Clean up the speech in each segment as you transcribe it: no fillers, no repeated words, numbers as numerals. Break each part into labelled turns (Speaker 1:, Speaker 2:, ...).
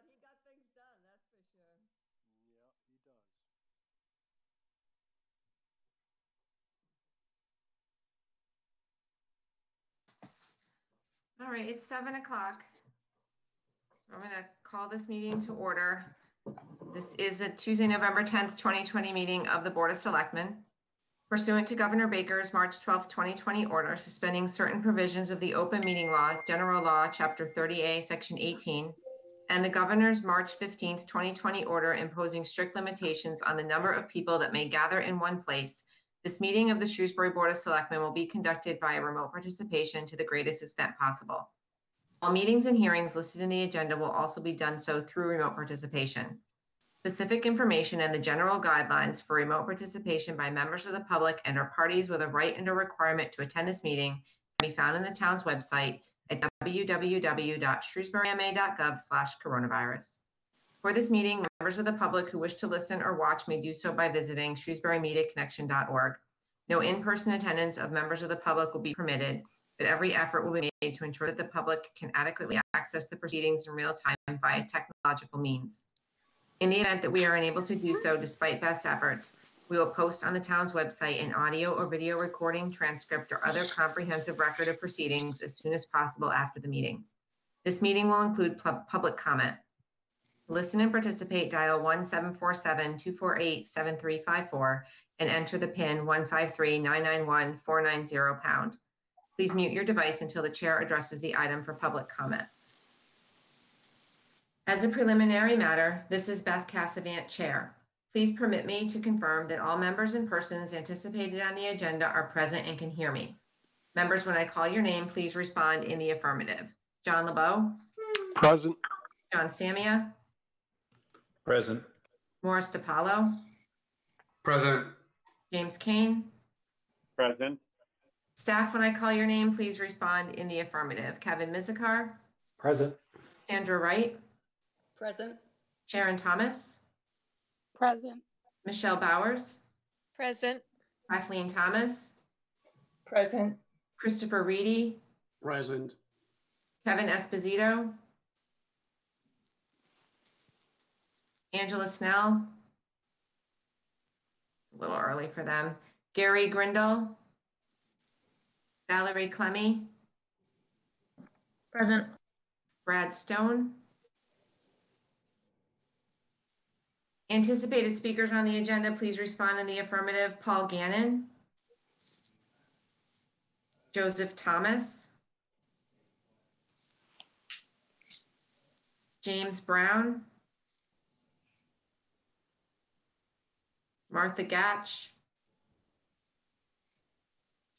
Speaker 1: He got things done, that's for sure.
Speaker 2: Yeah, he does.
Speaker 3: All right, it's 7 o'clock. So I'm going to call this meeting to order. This is the Tuesday, November 10th, 2020 meeting of the Board of Selectmen. Pursuant to Governor Baker's March 12th, 2020 order suspending certain provisions of the Open Meeting Law, General Law, Chapter 30A, Section 18, and the Governor's March 15th, 2020 order imposing strict limitations on the number of people that may gather in one place, this meeting of the Shrewsbury Board of Selectmen will be conducted via remote participation to the greatest extent possible. All meetings and hearings listed in the agenda will also be done so through remote participation. Specific information and the general guidelines for remote participation by members of the public and or parties with a right and a requirement to attend this meeting can be found in the town's website at www.shrewsburyma.gov/coronavirus. For this meeting, members of the public who wish to listen or watch may do so by visiting shrewsburymediaconnection.org. No in-person attendance of members of the public will be permitted, but every effort will be made to ensure that the public can adequately access the proceedings in real time via technological means. In the event that we are unable to do so despite best efforts, we will post on the town's website an audio or video recording, transcript, or other comprehensive record of proceedings as soon as possible after the meeting. This meeting will include public comment. To listen and participate, dial 1-747-248-7354 and enter the PIN 153-991-490#. Please mute your device until the chair addresses the item for public comment. As a preliminary matter, this is Beth Cassavant, Chair. Please permit me to confirm that all members and persons anticipated on the agenda are present and can hear me. Members, when I call your name, please respond in the affirmative. John LeBeau?
Speaker 2: Present.
Speaker 3: John Samia?
Speaker 4: Present.
Speaker 3: Morris DiPaolo?
Speaker 4: Present.
Speaker 3: James Kane?
Speaker 4: Present.
Speaker 3: Staff, when I call your name, please respond in the affirmative. Kevin Mizikar?
Speaker 4: Present.
Speaker 3: Sandra Wright?
Speaker 1: Present.
Speaker 3: Sharon Thomas?
Speaker 5: Present.
Speaker 3: Michelle Bowers?
Speaker 5: Present.
Speaker 3: Kathleen Thomas?
Speaker 5: Present.
Speaker 3: Christopher Reedy?
Speaker 4: Present.
Speaker 3: Kevin Esposito? Angela Snell? It's a little early for them. Gary Grindle? Valerie Clemmy?
Speaker 5: Present.
Speaker 3: Brad Stone? Anticipated speakers on the agenda, please respond in the affirmative. Paul Gannon? Joseph Thomas? James Brown? Martha Gatch?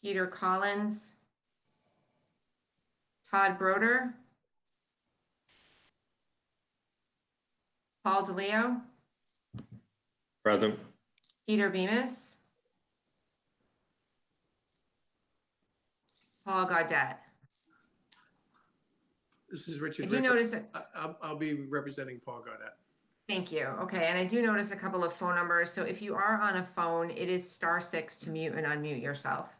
Speaker 3: Peter Collins? Todd Broder? Paul DeLeo?
Speaker 4: Present.
Speaker 3: Peter Bemis? Paul Gaudet?
Speaker 6: This is Richard.
Speaker 3: I do notice
Speaker 6: I'll be representing Paul Gaudet.
Speaker 3: Thank you. Okay, and I do notice a couple of phone numbers. So if you are on a phone, it is *6 to mute and unmute yourself.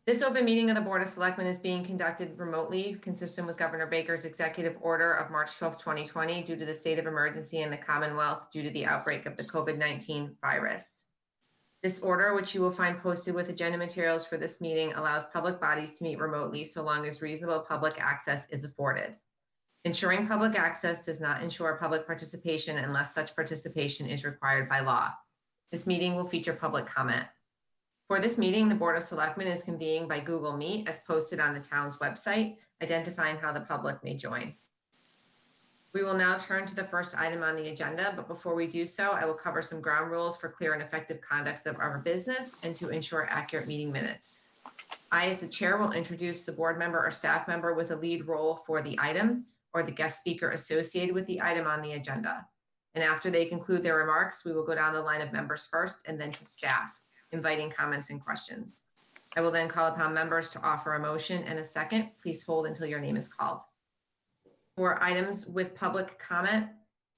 Speaker 3: This open meeting of the Board of Selectmen is being conducted remotely, consistent with Governor Baker's executive order of March 12, 2020, due to the state of emergency in the Commonwealth due to the outbreak of the COVID-19 virus. This order, which you will find posted with agenda materials for this meeting, allows public bodies to meet remotely so long as reasonable public access is afforded. Ensuring public access does not ensure public participation unless such participation is required by law. This meeting will feature public comment. For this meeting, the Board of Selectmen is convening by Google Meet as posted on the town's website, identifying how the public may join. We will now turn to the first item on the agenda, but before we do so, I will cover some ground rules for clear and effective conduct of our business and to ensure accurate meeting minutes. I, as the chair, will introduce the board member or staff member with a lead role for the item or the guest speaker associated with the item on the agenda. And after they conclude their remarks, we will go down the line of members first and then to staff, inviting comments and questions. I will then call upon members to offer a motion and a second. Please hold until your name is called. For items with public comment,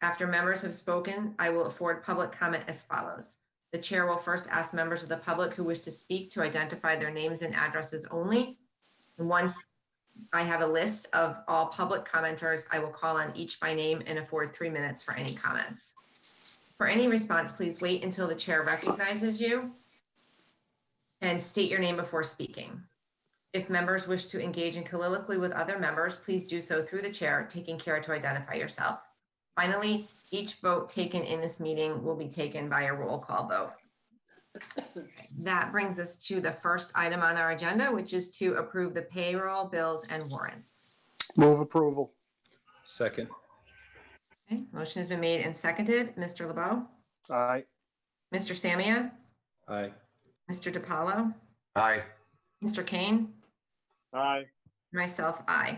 Speaker 3: after members have spoken, I will afford public comment as follows. The chair will first ask members of the public who wish to speak to identify their names and addresses only. And once I have a list of all public commenters. I will call on each by name and afford 3 minutes for any comments. For any response, please wait until the chair recognizes you and state your name before speaking. If members wish to engage in colloquy with other members, please do so through the chair, taking care to identify yourself. Finally, each vote taken in this meeting will be taken by a roll call vote. That brings us to the first item on our agenda, which is to approve the payroll, bills, and warrants.
Speaker 2: Move approval.
Speaker 4: Second.
Speaker 3: Okay, motion has been made and seconded. Mr. LeBeau?
Speaker 2: Aye.
Speaker 3: Mr. Samia?
Speaker 4: Aye.
Speaker 3: Mr. DiPaolo?
Speaker 4: Aye.
Speaker 3: Mr. Kane?
Speaker 4: Aye.
Speaker 3: Myself, aye.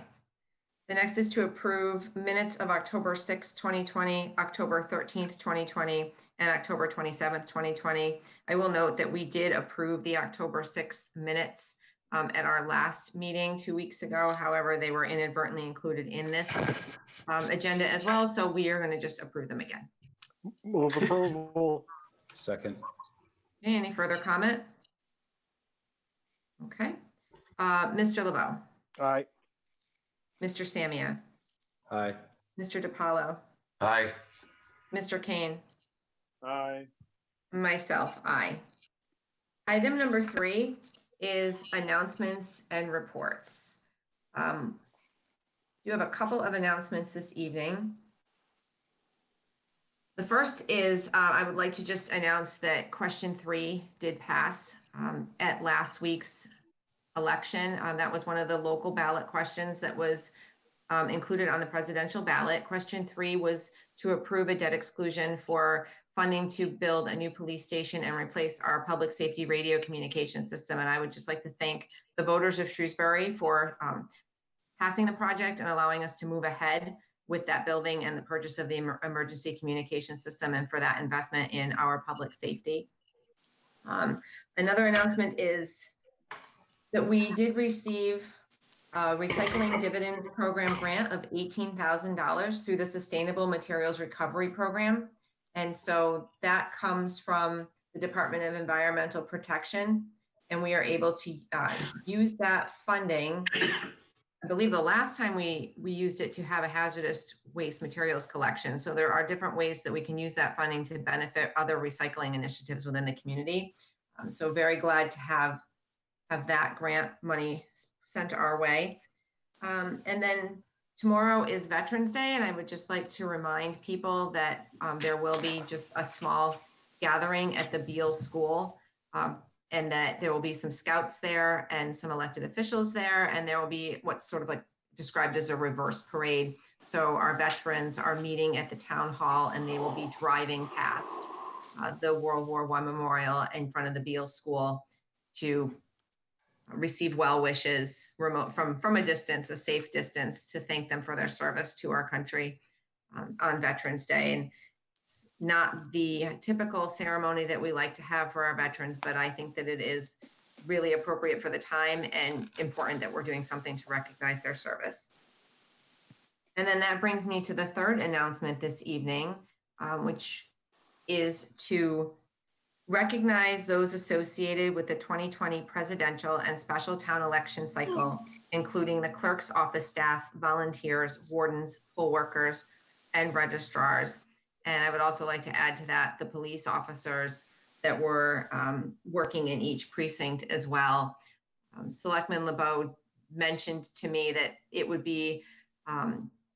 Speaker 3: The next is to approve minutes of October 6th, 2020, October 13th, 2020, and October 27th, 2020. I will note that we did approve the October 6th minutes at our last meeting 2 weeks ago. However, they were inadvertently included in this agenda as well, so we are going to just approve them again.
Speaker 2: Move approval.
Speaker 4: Second.
Speaker 3: Okay, any further comment? Okay. Mr. LeBeau?
Speaker 2: Aye.
Speaker 3: Mr. Samia?
Speaker 4: Aye.
Speaker 3: Mr. DiPaolo?
Speaker 4: Aye.
Speaker 3: Mr. Kane?
Speaker 4: Aye.
Speaker 3: Myself, aye. Item number 3 is announcements and reports. You have a couple of announcements this evening. The first is I would like to just announce that question 3 did pass at last week's election. That was one of the local ballot questions that was included on the presidential ballot. Question 3 was to approve a debt exclusion for funding to build a new police station and replace our public safety radio communication system. And I would just like to thank the voters of Shrewsbury for passing the project and allowing us to move ahead with that building and the purchase of the emergency communication system, and for that investment in our public safety. Another announcement is that we did receive a recycling dividend program grant of $18,000 through the Sustainable Materials Recovery Program. And so that comes from the Department of Environmental Protection. And we are able to use that funding. I believe the last time we used it to have a hazardous waste materials collection. So there are different ways that we can use that funding to benefit other recycling initiatives within the community. So very glad to have that grant money sent our way. And then tomorrow is Veterans Day, and I would just like to remind people that there will be just a small gathering at the Beal School, and that there will be some scouts there and some elected officials there, and there will be what's sort of like described as a reverse parade. So our veterans are meeting at the town hall, and they will be driving past the World War I Memorial in front of the Beal School to receive well wishes remote from a distance, a safe distance, to thank them for their service to our country on Veterans Day. And it's not the typical ceremony that we like to have for our veterans, but I think that it is really appropriate for the time and important that we're doing something to recognize their service. And then that brings me to the third announcement this evening, which is to recognize those associated with the 2020 presidential and special town election cycle, including the clerk's office staff, volunteers, wardens, poll workers, and registrars. And I would also like to add to that the police officers that were working in each precinct as well. Selectman LeBeau mentioned to me that it would be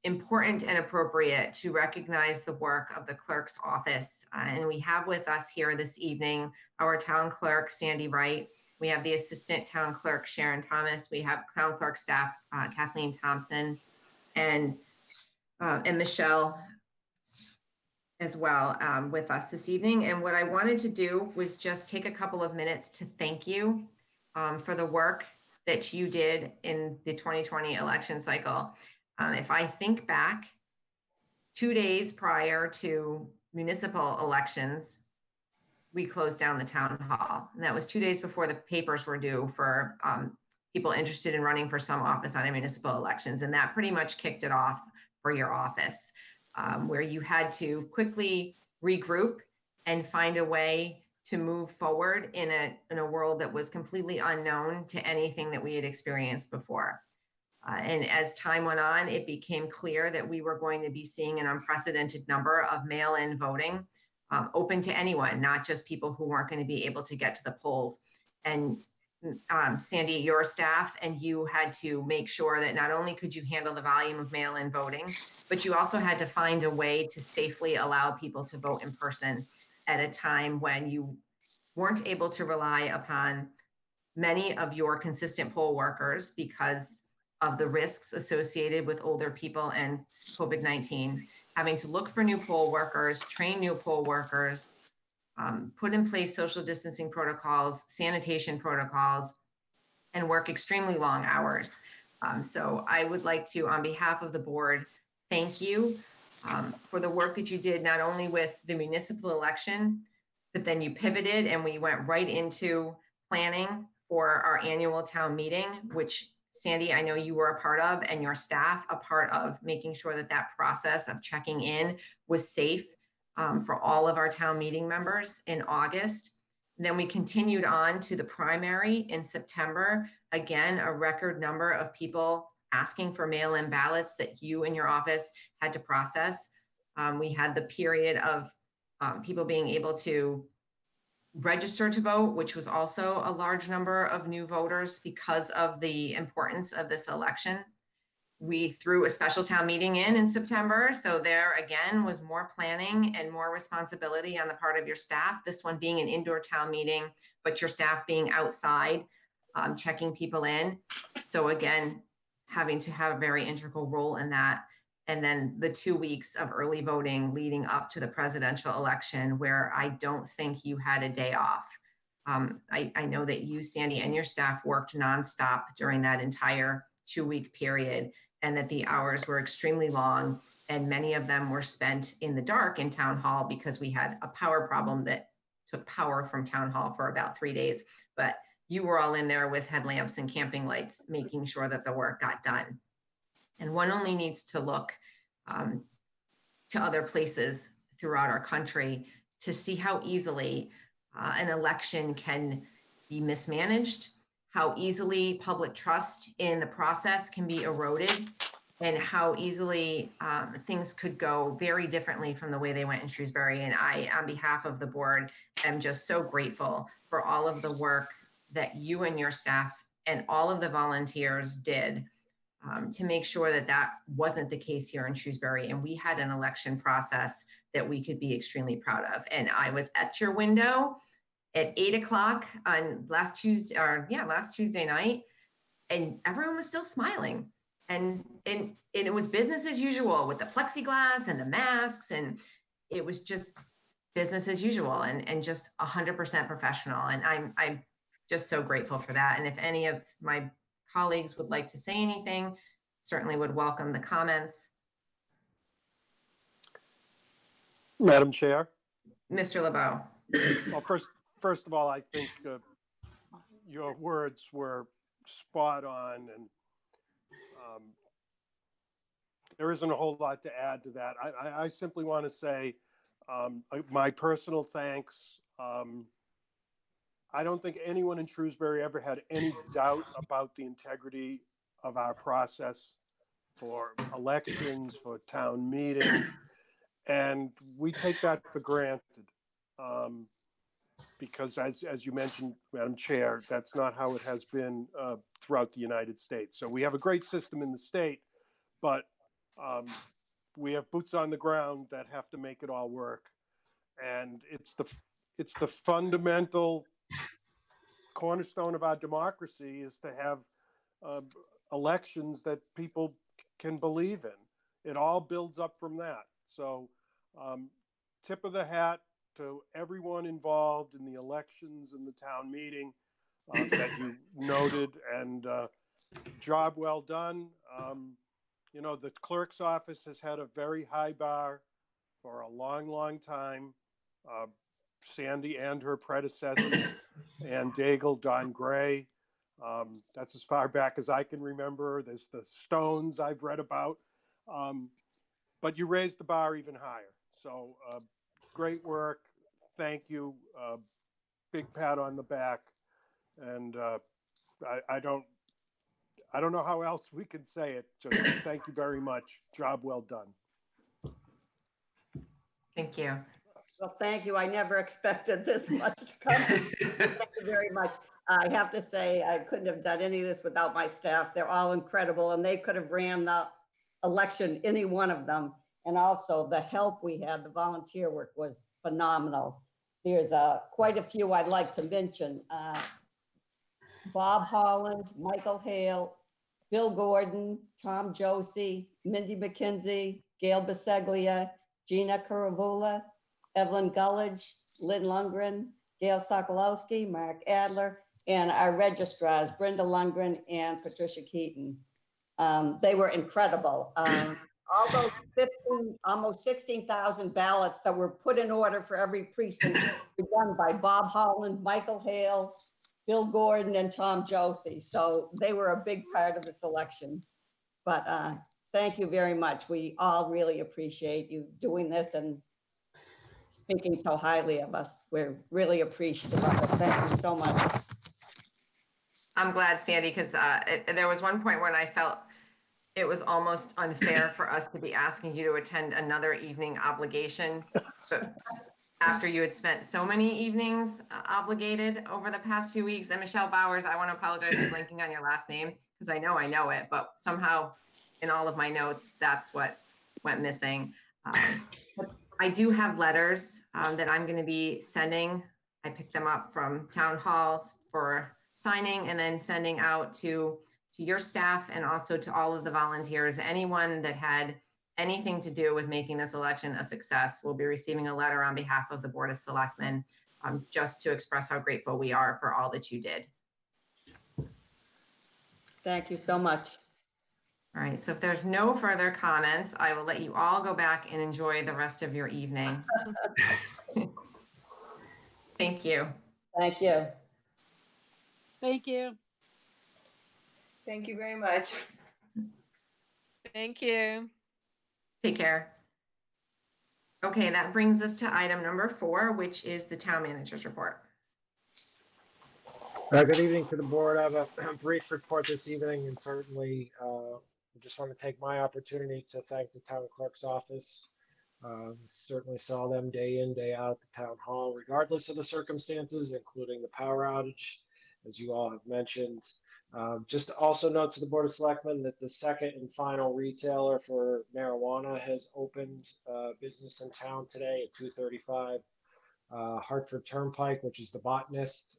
Speaker 3: important and appropriate to recognize the work of the clerk's office. And we have with us here this evening our town clerk, Sandy Wright. We have the assistant town clerk, Sharon Thomas. We have town clerk staff, Kathleen Thompson, and Michelle as well with us this evening. And what I wanted to do was just take a couple of minutes to thank you for the work that you did in the 2020 election cycle. If I think back 2 days prior to municipal elections, we closed down the town hall. And that was 2 days before the papers were due for people interested in running for some office on municipal elections. And that pretty much kicked it off for your office, where you had to quickly regroup and find a way to move forward in a world that was completely unknown to anything that we had experienced before. And as time went on, it became clear that we were going to be seeing an unprecedented number of mail-in voting, open to anyone, not just people who weren't going to be able to get to the polls. And Sandy, your staff and you had to make sure that not only could you handle the volume of mail-in voting, but you also had to find a way to safely allow people to vote in person at a time when you weren't able to rely upon many of your consistent poll workers because of the risks associated with older people and COVID-19, having to look for new poll workers, train new poll workers, put in place social distancing protocols, sanitation protocols, and work extremely long hours. So I would like to, on behalf of the board, thank you for the work that you did, not only with the municipal election, but then you pivoted and we went right into planning for our annual town meeting, which Sandy, I know you were a part of, and your staff a part of making sure that that process of checking in was safe for all of our town meeting members in August. Then we continued on to the primary in September. Again, a record number of people asking for mail-in ballots that you and your office had to process. We had the period of people being able to register to vote, which was also a large number of new voters because of the importance of this election. We threw a special town meeting in September. So there again was more planning and more responsibility on the part of your staff. This one being an indoor town meeting, but your staff being outside, checking people in. So again, having to have a very integral role in that. And then the 2 weeks of early voting leading up to the presidential election, where I don't think you had a day off. I know that you, Sandy, and your staff worked nonstop during that entire 2-week period, and that the hours were extremely long, and many of them were spent in the dark in town hall because we had a power problem that took power from town hall for about 3 days. But you were all in there with headlamps and camping lights, making sure that the work got done. And one only needs to look to other places throughout our country to see how easily an election can be mismanaged, how easily public trust in the process can be eroded, and how easily things could go very differently from the way they went in Shrewsbury. And I, on behalf of the board, am just so grateful for all of the work that you and your staff and all of the volunteers did to make sure that that wasn't the case here in Shrewsbury. And we had an election process that we could be extremely proud of. And I was at your window at 8 o'clock on last Tuesday night, and everyone was still smiling. And it was business as usual with the plexiglass and the masks, and it was just business as usual and just 100% professional. And I'm just so grateful for that. And if any of my colleagues would like to say anything, certainly would welcome the comments.
Speaker 2: Madam Chair.
Speaker 3: Mr. LeBeau.
Speaker 2: Well, first of all, I think your words were spot on, and there isn't a whole lot to add to that. I simply want to say my personal thanks. I don't think anyone in Shrewsbury ever had any doubt about the integrity of our process for elections, for town meeting, and we take that for granted. Because as you mentioned, Madam Chair, that's not how it has been throughout the United States. So we have a great system in the state, but we have boots on the ground that have to make it all work. And it's the fundamental cornerstone of our democracy is to have elections that people can believe in. It all builds up from that. So tip of the hat to everyone involved in the elections and the town meeting that you noted, and job well done. You know, the clerk's office has had a very high bar for a long, long time. Sandy and her predecessors, Ann Daigle, Don Gray. That's as far back as I can remember. There's the Stones I've read about. But you raised the bar even higher. So great work. Thank you. Big pat on the back. And I don't know how else we can say it. Just thank you very much. Job well done.
Speaker 3: Thank you.
Speaker 1: Well, thank you. I never expected this much to come. Thank you very much. I have to say, I couldn't have done any of this without my staff. They're all incredible, and they could have ran the election, any one of them. And also the help we had, the volunteer work was phenomenal. There's quite a few I'd like to mention. Bob Holland, Michael Hale, Bill Gordon, Tom Josie, Mindy McKenzie, Gail Biseglia, Gina Caravula, Evelyn Gullidge, Lynn Lundgren, Gail Sokolowski, Mark Adler, and our registrars, Brenda Lundgren and Patricia Keaton. They were incredible. All those 15, almost 16,000 ballots that were put in order for every precinct were done by Bob Holland, Michael Hale, Bill Gordon, and Tom Josie. So they were a big part of this election. But thank you very much. We all really appreciate you doing this and speaking so highly of us. We're really appreciative of it. Thank you so much.
Speaker 3: I'm glad, Sandy, because there was one point when I felt it was almost unfair for us to be asking you to attend another evening obligation. But after you had spent so many evenings obligated over the past few weeks. And Michelle Bowers, I want to apologize for blanking on your last name because I know it, but somehow in all of my notes, that's what went missing. But I do have letters that I'm going to be sending. I picked them up from town halls for signing and then sending out to your staff and also to all of the volunteers. Anyone that had anything to do with making this election a success will be receiving a letter on behalf of the Board of Selectmen, just to express how grateful we are for all that you did.
Speaker 1: Thank you so much.
Speaker 3: All right, so if there's no further comments, I will let you all go back and enjoy the rest of your evening. Thank you.
Speaker 1: Thank you.
Speaker 5: Thank you.
Speaker 7: Thank you very much.
Speaker 5: Thank you.
Speaker 3: Take care. Okay, that brings us to item number 4, which is the town manager's report.
Speaker 8: Good evening to the board. I have a brief report this evening, and certainly just want to take my opportunity to thank the town clerk's office. Certainly saw them day in, day out at the town hall, regardless of the circumstances, including the power outage, as you all have mentioned. Just to also note to the Board of Selectmen that the second and final retailer for marijuana has opened business in town today at 235 Hartford Turnpike, which is the Botanist.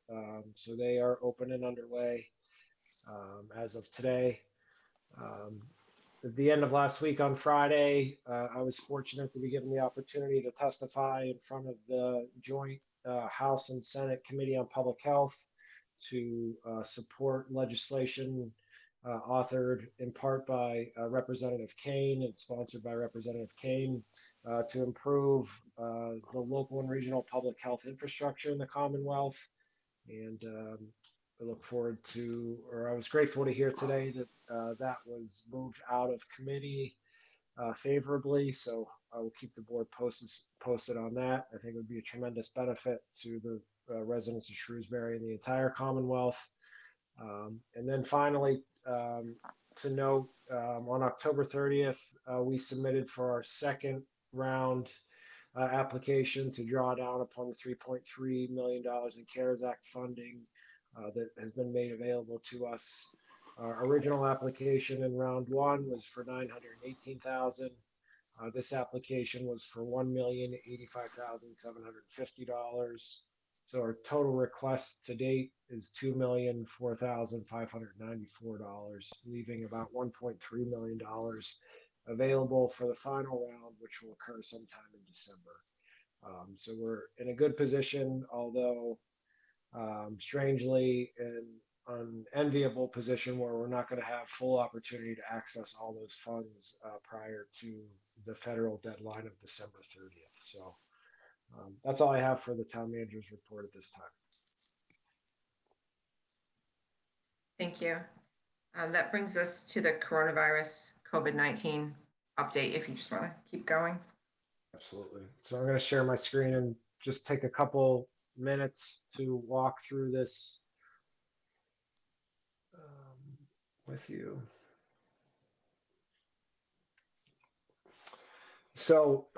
Speaker 8: So they are open and underway as of today. At the end of last week on Friday, I was fortunate to be given the opportunity to testify in front of the joint House and Senate Committee on Public Health to support legislation authored in part by Representative Kane and sponsored by Representative Kane to improve the local and regional public health infrastructure in the Commonwealth. And I look forward to, or I was grateful to hear today that that was moved out of committee favorably. So I will keep the board posted on that. I think it would be a tremendous benefit to the residents of Shrewsbury and the entire Commonwealth. And then finally, to note, on October 30th, we submitted for our second round application to draw down upon the $3.3 million in CARES Act funding that has been made available to us. Our original application in round 1 was for $918,000. This application was for $1,085,750. So our total request to date is $2,004,594, leaving about $1.3 million available for the final round, which will occur sometime in December. So we're in a good position, although strangely in an enviable position where we're not going to have full opportunity to access all those funds prior to the federal deadline of December 30th. So that's all I have for the town manager's report at this time.
Speaker 3: Thank you. That brings us to the coronavirus COVID-19 update, if you just want to keep going.
Speaker 8: Absolutely. So I'm going to share my screen and just take a couple minutes to walk through this with you. So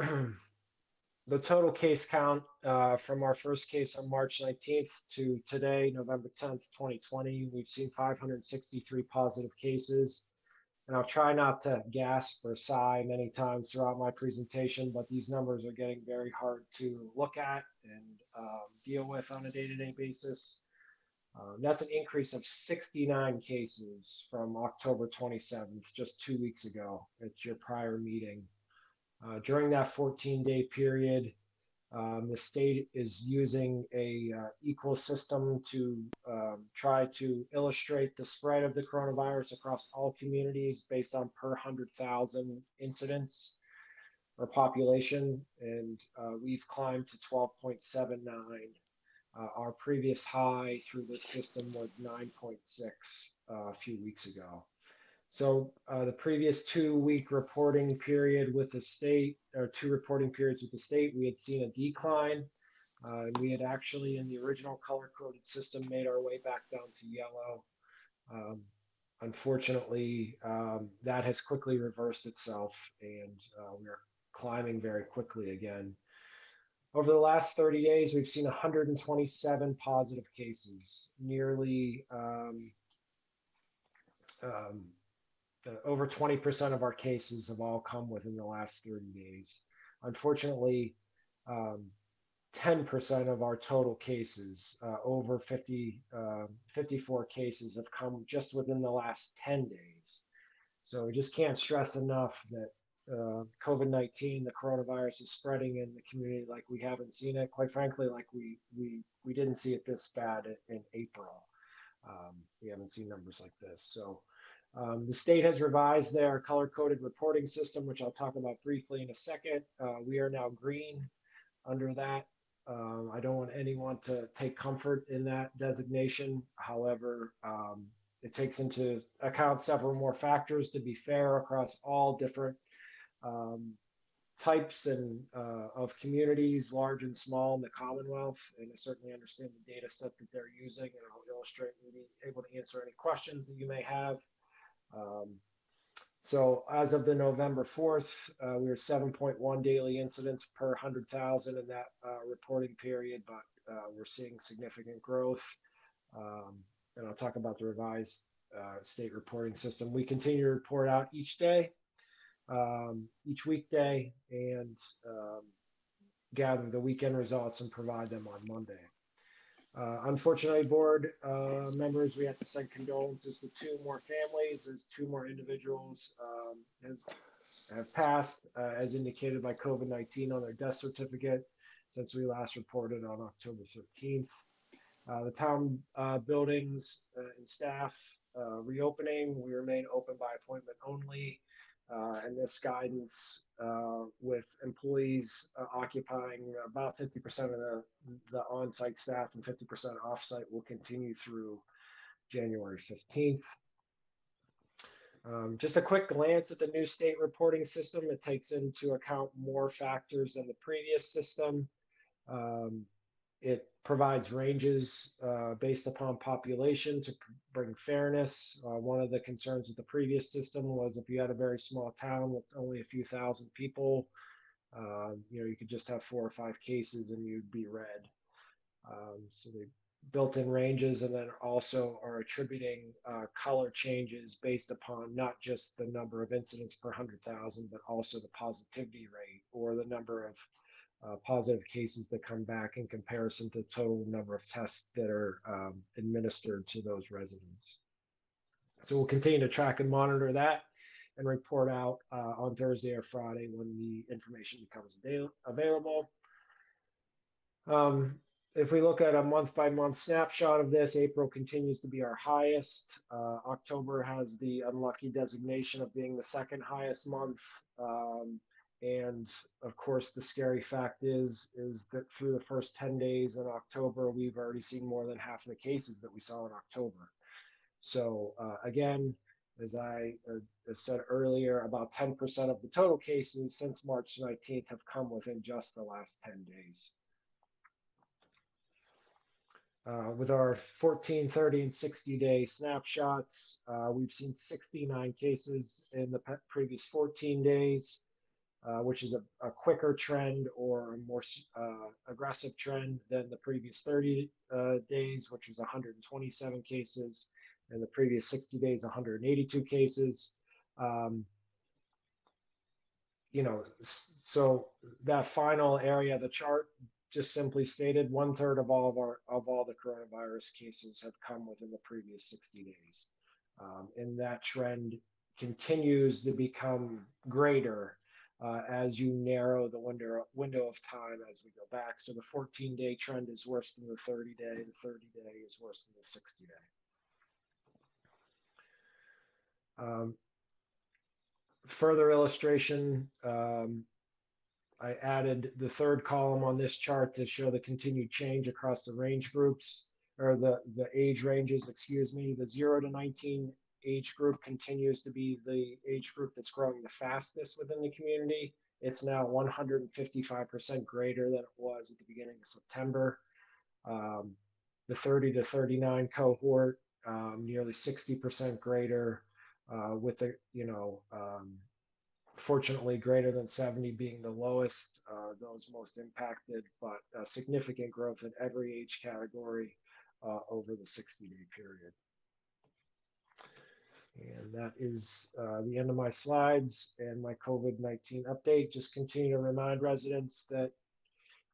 Speaker 8: the total case count from our first case on March 19th to today, November 10th, 2020, we've seen 563 positive cases. And I'll try not to gasp or sigh many times throughout my presentation, but these numbers are getting very hard to look at and deal with on a day-to-day basis. That's an increase of 69 cases from October 27th, just 2 weeks ago at your prior meeting. During that 14-day period, the state is using a equal system to try to illustrate the spread of the coronavirus across all communities based on per 100,000 incidents or population, and we've climbed to 12.79. Our previous high through this system was 9.6 a few weeks ago. So the previous 2-week reporting period with the state, or 2 reporting periods with the state, we had seen a decline. We had actually, in the original color-coded system, made our way back down to yellow. Unfortunately, that has quickly reversed itself, and we're climbing very quickly again. Over the last 30 days, we've seen 127 positive cases, nearly over 20% of our cases have all come within the last 30 days. Unfortunately, 10% of our total cases, over 54 cases, have come just within the last 10 days. So we just can't stress enough that COVID-19, the coronavirus, is spreading in the community like we haven't seen it. Quite frankly, like we didn't see it this bad in April. We haven't seen numbers like this. So the state has revised their color-coded reporting system, which I'll talk about briefly in a second. We are now green under that. I don't want anyone to take comfort in that designation. However, it takes into account several more factors to be fair across all different types and of communities, large and small, in the Commonwealth. And I certainly understand the data set that they're using, and I'll illustrate and be able to answer any questions that you may have. So as of the November 4th, we were 7.1 daily incidents per 100,000 in that reporting period, but we're seeing significant growth. And I'll talk about the revised state reporting system. We continue to report out each day, each weekday, and gather the weekend results and provide them on Monday. Unfortunately, board members, we have to send condolences to 2 more families as 2 more individuals have passed, as indicated by COVID-19 on their death certificate since we last reported on October 13th. The town buildings and staff reopening, we remain open by appointment only. And this guidance with employees occupying about 50% of the on-site staff and 50% off-site will continue through January 15th. Just a quick glance at the new state reporting system. It takes into account more factors than the previous system. It provides ranges based upon population to bring fairness. One of the concerns with the previous system was if you had a very small town with only a few thousand people, you could just have 4 or 5 cases and you'd be red. So they built in ranges, and then also are attributing color changes based upon not just the number of incidents per 100,000, but also the positivity rate or the number of positive cases that come back in comparison to the total number of tests that are administered to those residents. So we'll continue to track and monitor that and report out on Thursday or Friday when the information becomes available. If we look at a month-by-month snapshot of this, April continues to be our highest. October has the unlucky designation of being the 2nd highest month. And of course, the scary fact is that through the first 10 days in October, we've already seen more than half of the cases that we saw in October. So again, as I said earlier, about 10% of the total cases since March 19th have come within just the last 10 days. With our 14, 30, and 60-day snapshots, we've seen 69 cases in the previous 14 days, which is a quicker trend or a more aggressive trend than the previous 30 days, which was 127 cases, and the previous 60 days, 182 cases. So that final area of the chart just simply stated 1/3 of all the coronavirus cases have come within the previous 60 days. And that trend continues to become greater as you narrow the window of time as we go back. So the 14-day trend is worse than the 30-day. The 30-day is worse than the 60-day. Further illustration, I added the third column on this chart to show the continued change across the range groups, or the age ranges, excuse me. The 0 to 19 age group continues to be the age group that's growing the fastest within the community. It's now 155% greater than it was at the beginning of September. The 30 to 39 cohort, nearly 60% greater, with the, fortunately greater than 70 being the lowest, those most impacted, but significant growth in every age category over the 60-day period. And that is the end of my slides and my COVID-19 update. Just continue to remind residents that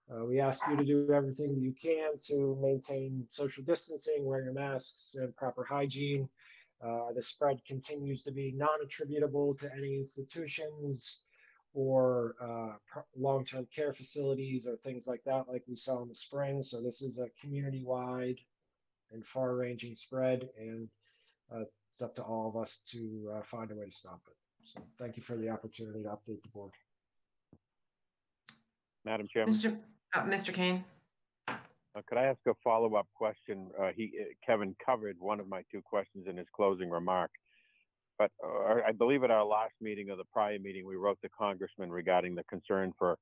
Speaker 8: we ask you to do everything you can to maintain social distancing, wear your masks, and proper hygiene. The spread continues to be non-attributable to any institutions or long-term care facilities or things like that, like we saw in the spring. So this is a community-wide and far-ranging spread, and it's up to all of us to find a way to stop it. So thank you for the opportunity to update the board.
Speaker 9: Madam Chairman.
Speaker 3: Mr. Kane.
Speaker 9: Could I ask a follow-up question? Kevin covered one of my two questions in his closing remark, but I believe at our last meeting or the prior meeting, we wrote the congressman regarding the concern for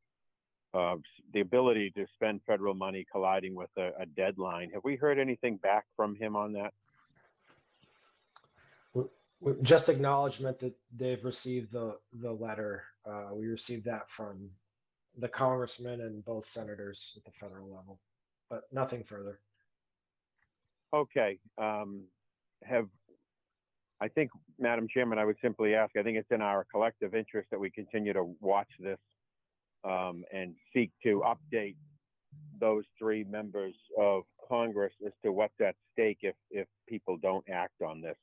Speaker 9: the ability to spend federal money colliding with a deadline. Have we heard anything back from him on that?
Speaker 8: Just acknowledgement that they've received the letter. We received that from the congressman and both senators at the federal level, but nothing further.
Speaker 9: Okay. I think, Madam Chairman, I would simply ask, I think it's in our collective interest that we continue to watch this and seek to update those three members of Congress as to what's at stake if people don't act on this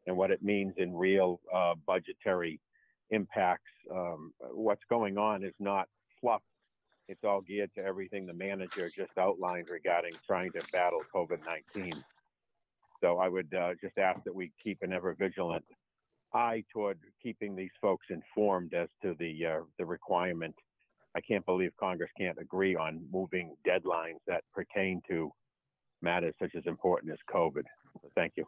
Speaker 9: and what it means in real budgetary impacts. What's going on is not fluff. It's all geared to everything the manager just outlined regarding trying to battle COVID-19. So I would just ask that we keep an ever vigilant eye toward keeping these folks informed as to the requirement. I can't believe Congress can't agree on moving deadlines that pertain to matters such as important as COVID. So thank you.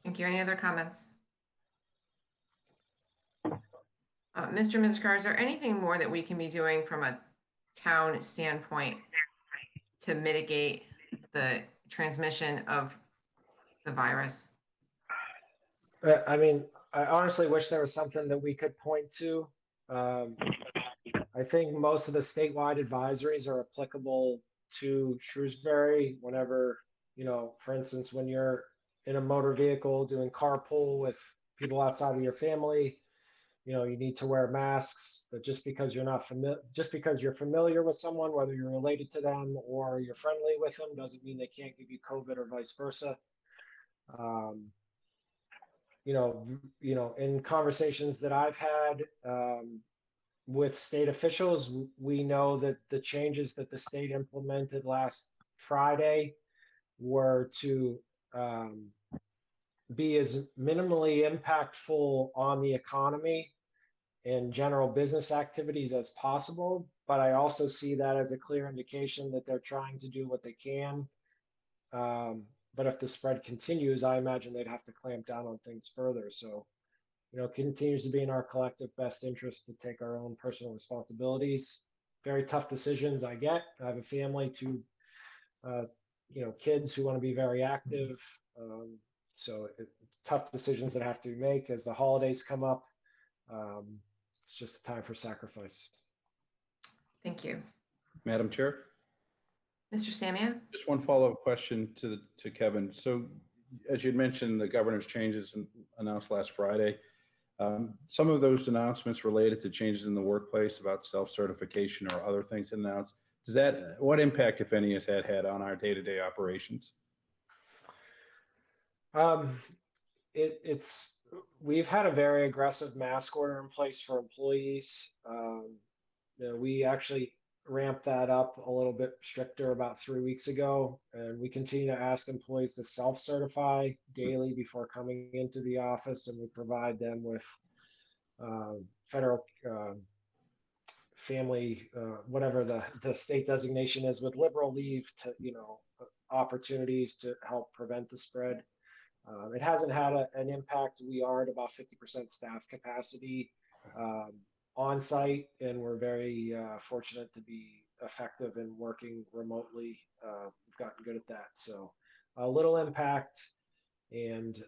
Speaker 3: Thank you. Any other comments? Mr. Mizikar, is there anything more that we can be doing from a town standpoint to mitigate the transmission of the virus?
Speaker 8: I mean, I honestly wish there was something that we could point to. I think most of the statewide advisories are applicable to Shrewsbury whenever, for instance, when you're in a motor vehicle doing carpool with people outside of your family, you need to wear masks. But just because you're familiar with someone, whether you're related to them or you're friendly with them, doesn't mean they can't give you COVID or vice versa. In conversations that I've had with state officials, we know that the changes that the state implemented last Friday were to be as minimally impactful on the economy and general business activities as possible. But I also see that as a clear indication that they're trying to do what they can. But if the spread continues, I imagine they'd have to clamp down on things further. So, it continues to be in our collective best interest to take our own personal responsibilities. Very tough decisions I get. I have a family, two kids who want to be very active. Tough decisions that have to be made as the holidays come up. It's just a time for sacrifice.
Speaker 3: Thank you.
Speaker 4: Madam Chair,
Speaker 3: Mr. Samia?
Speaker 4: just one follow-up question to Kevin. So as you'd mentioned, the governor's changes announced last Friday. Some of those announcements related to changes in the workplace about self-certification or other things announced. What impact, if any, has that had on our day-to-day operations?
Speaker 8: We've had a very aggressive mask order in place for employees. We actually ramped that up a little bit stricter about 3 weeks ago, and we continue to ask employees to self-certify daily before coming into the office, and we provide them with federal family, whatever the state designation is, with liberal leave to, opportunities to help prevent the spread. It hasn't had an impact. We are at about 50% staff capacity on site, and we're very fortunate to be effective in working remotely. We've gotten good at that. So a little impact, and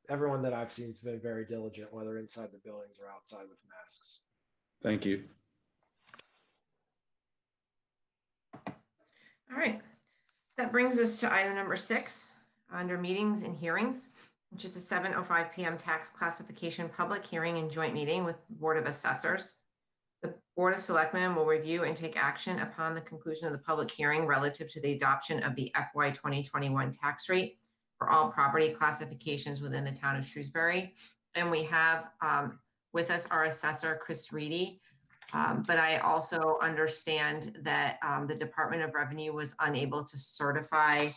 Speaker 8: everyone that I've seen has been very diligent, whether inside the buildings or outside with masks.
Speaker 4: Thank you.
Speaker 3: All right. That brings us to item number 6 under meetings and hearings, which is a 7:05 p.m. tax classification public hearing and joint meeting with Board of Assessors. The Board of Selectmen will review and take action upon the conclusion of the public hearing relative to the adoption of the FY 2021 tax rate for all property classifications within the town of Shrewsbury. And we have with us our assessor, Chris Reedy. But I also understand that the Department of Revenue was unable to certify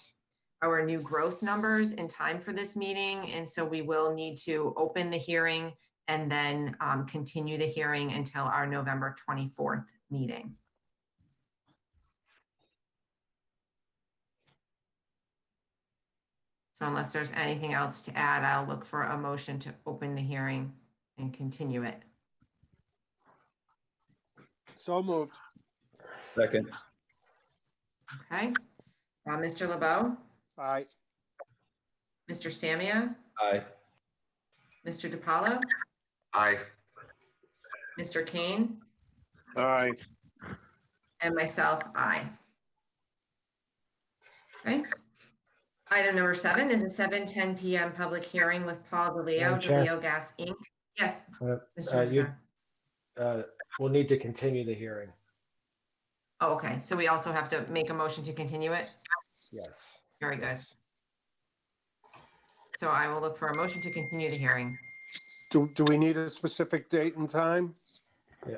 Speaker 3: our new growth numbers in time for this meeting. And so we will need to open the hearing and then continue the hearing until our November 24th meeting. So unless there's anything else to add, I'll look for a motion to open the hearing and continue it.
Speaker 2: So moved.
Speaker 4: Second.
Speaker 3: Okay. Mr. LeBeau?
Speaker 2: Aye.
Speaker 3: Mr. Samia?
Speaker 4: Aye.
Speaker 3: Mr. DiPaolo?
Speaker 4: Aye.
Speaker 3: Mr. Kane?
Speaker 9: Aye.
Speaker 3: And myself, aye. Okay. Item number 7 is a 7:10 p.m. public hearing with Paul DeLeo, DeLeo Gas Inc. Yes, Mr.
Speaker 8: We'll need to continue the hearing.
Speaker 3: Oh, okay. So we also have to make a motion to continue it?
Speaker 8: Yes.
Speaker 3: Very good.
Speaker 8: Yes.
Speaker 3: So I will look for a motion to continue the hearing.
Speaker 2: Do we need a specific date and time?
Speaker 8: Yeah,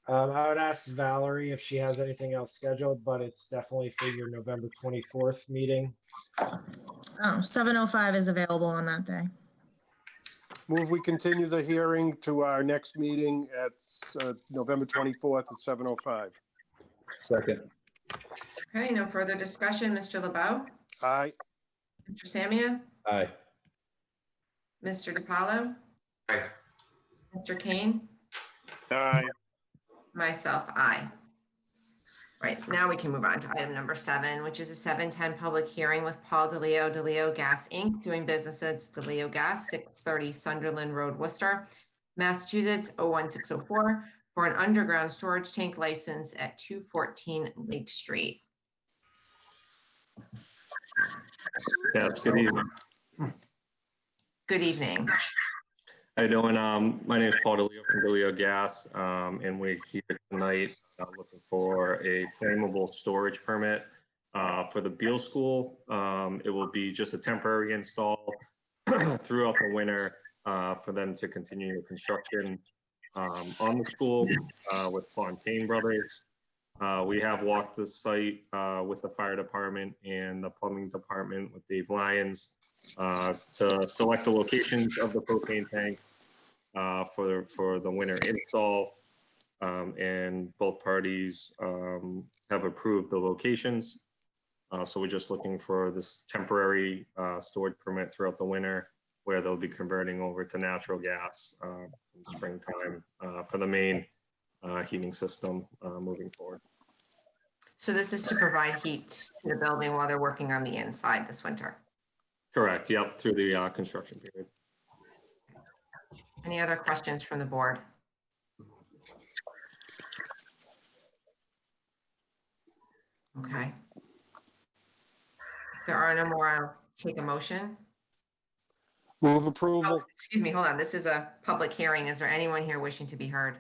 Speaker 8: I would ask Valerie if she has anything else scheduled, but it's definitely for your November 24th meeting.
Speaker 10: Oh, 7:05 is available on that day.
Speaker 2: Move we continue the hearing to our next meeting at November 24th at 7:05.
Speaker 4: Second.
Speaker 3: Okay, no further discussion. Mr. LeBeau?
Speaker 2: Aye.
Speaker 3: Mr. Samia?
Speaker 4: Aye.
Speaker 3: Mr. DiPaolo?
Speaker 4: Aye.
Speaker 3: Mr. Kane?
Speaker 9: Aye.
Speaker 3: Myself, aye. Right, now we can move on to item number 7, which is a 7:10 public hearing with Paul DeLeo, DeLeo Gas Inc., doing business as DeLeo Gas, 630 Sunderland Road, Worcester, Massachusetts, 01604, for an underground storage tank license at 214 Lake Street.
Speaker 11: Yes, good evening.
Speaker 3: Good evening.
Speaker 11: How you doing? My name is Paul DeLeo from DeLeo Gas, and we're here tonight looking for a flammable storage permit for the Beal School. It will be just a temporary install throughout the winter for them to continue construction on the school with Fontaine Brothers. We have walked the site with the fire department and the plumbing department with Dave Lyons to select the locations of the propane tanks for the winter install, and both parties have approved the locations. So we're just looking for this temporary storage permit throughout the winter, where they'll be converting over to natural gas in springtime for the main heating system moving forward.
Speaker 3: So this is to provide heat to the building while they're working on the inside this winter.
Speaker 11: Correct, yep, through the construction period.
Speaker 3: Any other questions from the board? Okay. If there are no more, I'll take a motion.
Speaker 2: Move
Speaker 3: Oh,
Speaker 2: approval.
Speaker 3: excuse me, hold on. This is a public hearing. Is there anyone here wishing to be heard?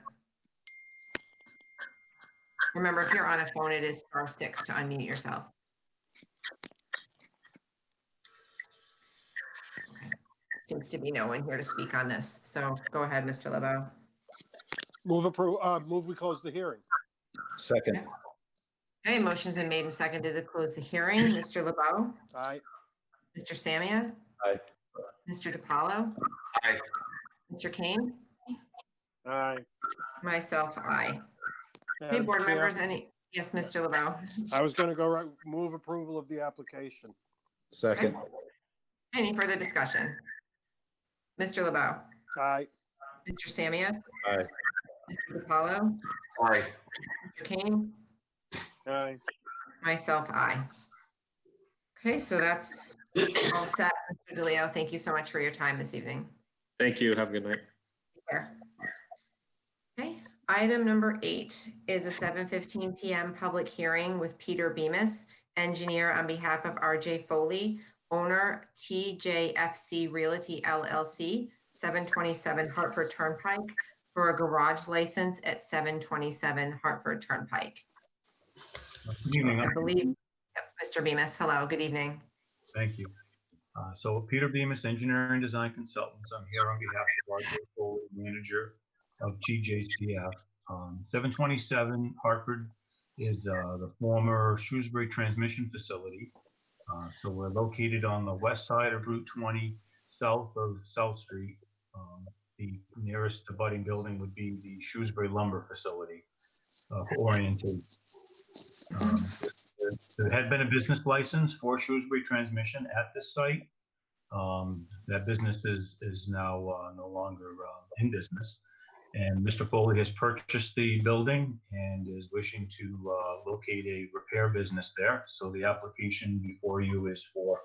Speaker 3: Remember, if you're on a phone, it is *6 to unmute yourself. Okay. Seems to be no one here to speak on this. So go ahead, Mr. LeBeau.
Speaker 2: Move we close the hearing.
Speaker 4: Second.
Speaker 3: Okay, motion's been made and seconded to close the hearing. Mr. LeBeau?
Speaker 2: Aye.
Speaker 3: Mr. Samia?
Speaker 4: Aye.
Speaker 3: Mr. DiPaolo?
Speaker 9: Aye.
Speaker 3: Mr. Kane?
Speaker 2: Aye.
Speaker 3: Myself, aye. Hey,
Speaker 2: Madam
Speaker 3: board
Speaker 2: Chair,
Speaker 3: members, yes, Mr. LeBeau.
Speaker 2: I was going to go right, move approval of the application.
Speaker 4: Second.
Speaker 3: Any further discussion? Mr. LeBeau?
Speaker 2: Aye.
Speaker 3: Mr. Samia?
Speaker 4: Aye.
Speaker 3: Mr. DiPaolo?
Speaker 9: Aye.
Speaker 3: Mr. Kane?
Speaker 2: Aye.
Speaker 3: Myself, aye. Okay, so that's all set. Mr. DeLeo, thank you so much for your time this evening.
Speaker 11: Thank you, have a good night.
Speaker 3: Take care. Okay, item number 8 is a 7:15 p.m. public hearing with Peter Bemis, engineer on behalf of RJ Foley, owner TJFC Realty LLC, 727 Hartford Turnpike, for a garage license at 727 Hartford Turnpike.
Speaker 12: Good evening.
Speaker 3: I believe, yep, Mr. Bemis, hello, good evening.
Speaker 12: Thank you. So Peter Bemis, Engineering Design Consultants. I'm here on behalf of RJ Foley, manager of TJCF. 727 Hartford is the former Shrewsbury Transmission Facility. So we're located on the west side of Route 20, south of South Street. The nearest abutting building would be the Shrewsbury Lumber Facility for orientation. There had been a business license for Shrewsbury Transmission at this site. That business is now no longer in business. And Mr. Foley has purchased the building and is wishing to locate a repair business there. So the application before you is for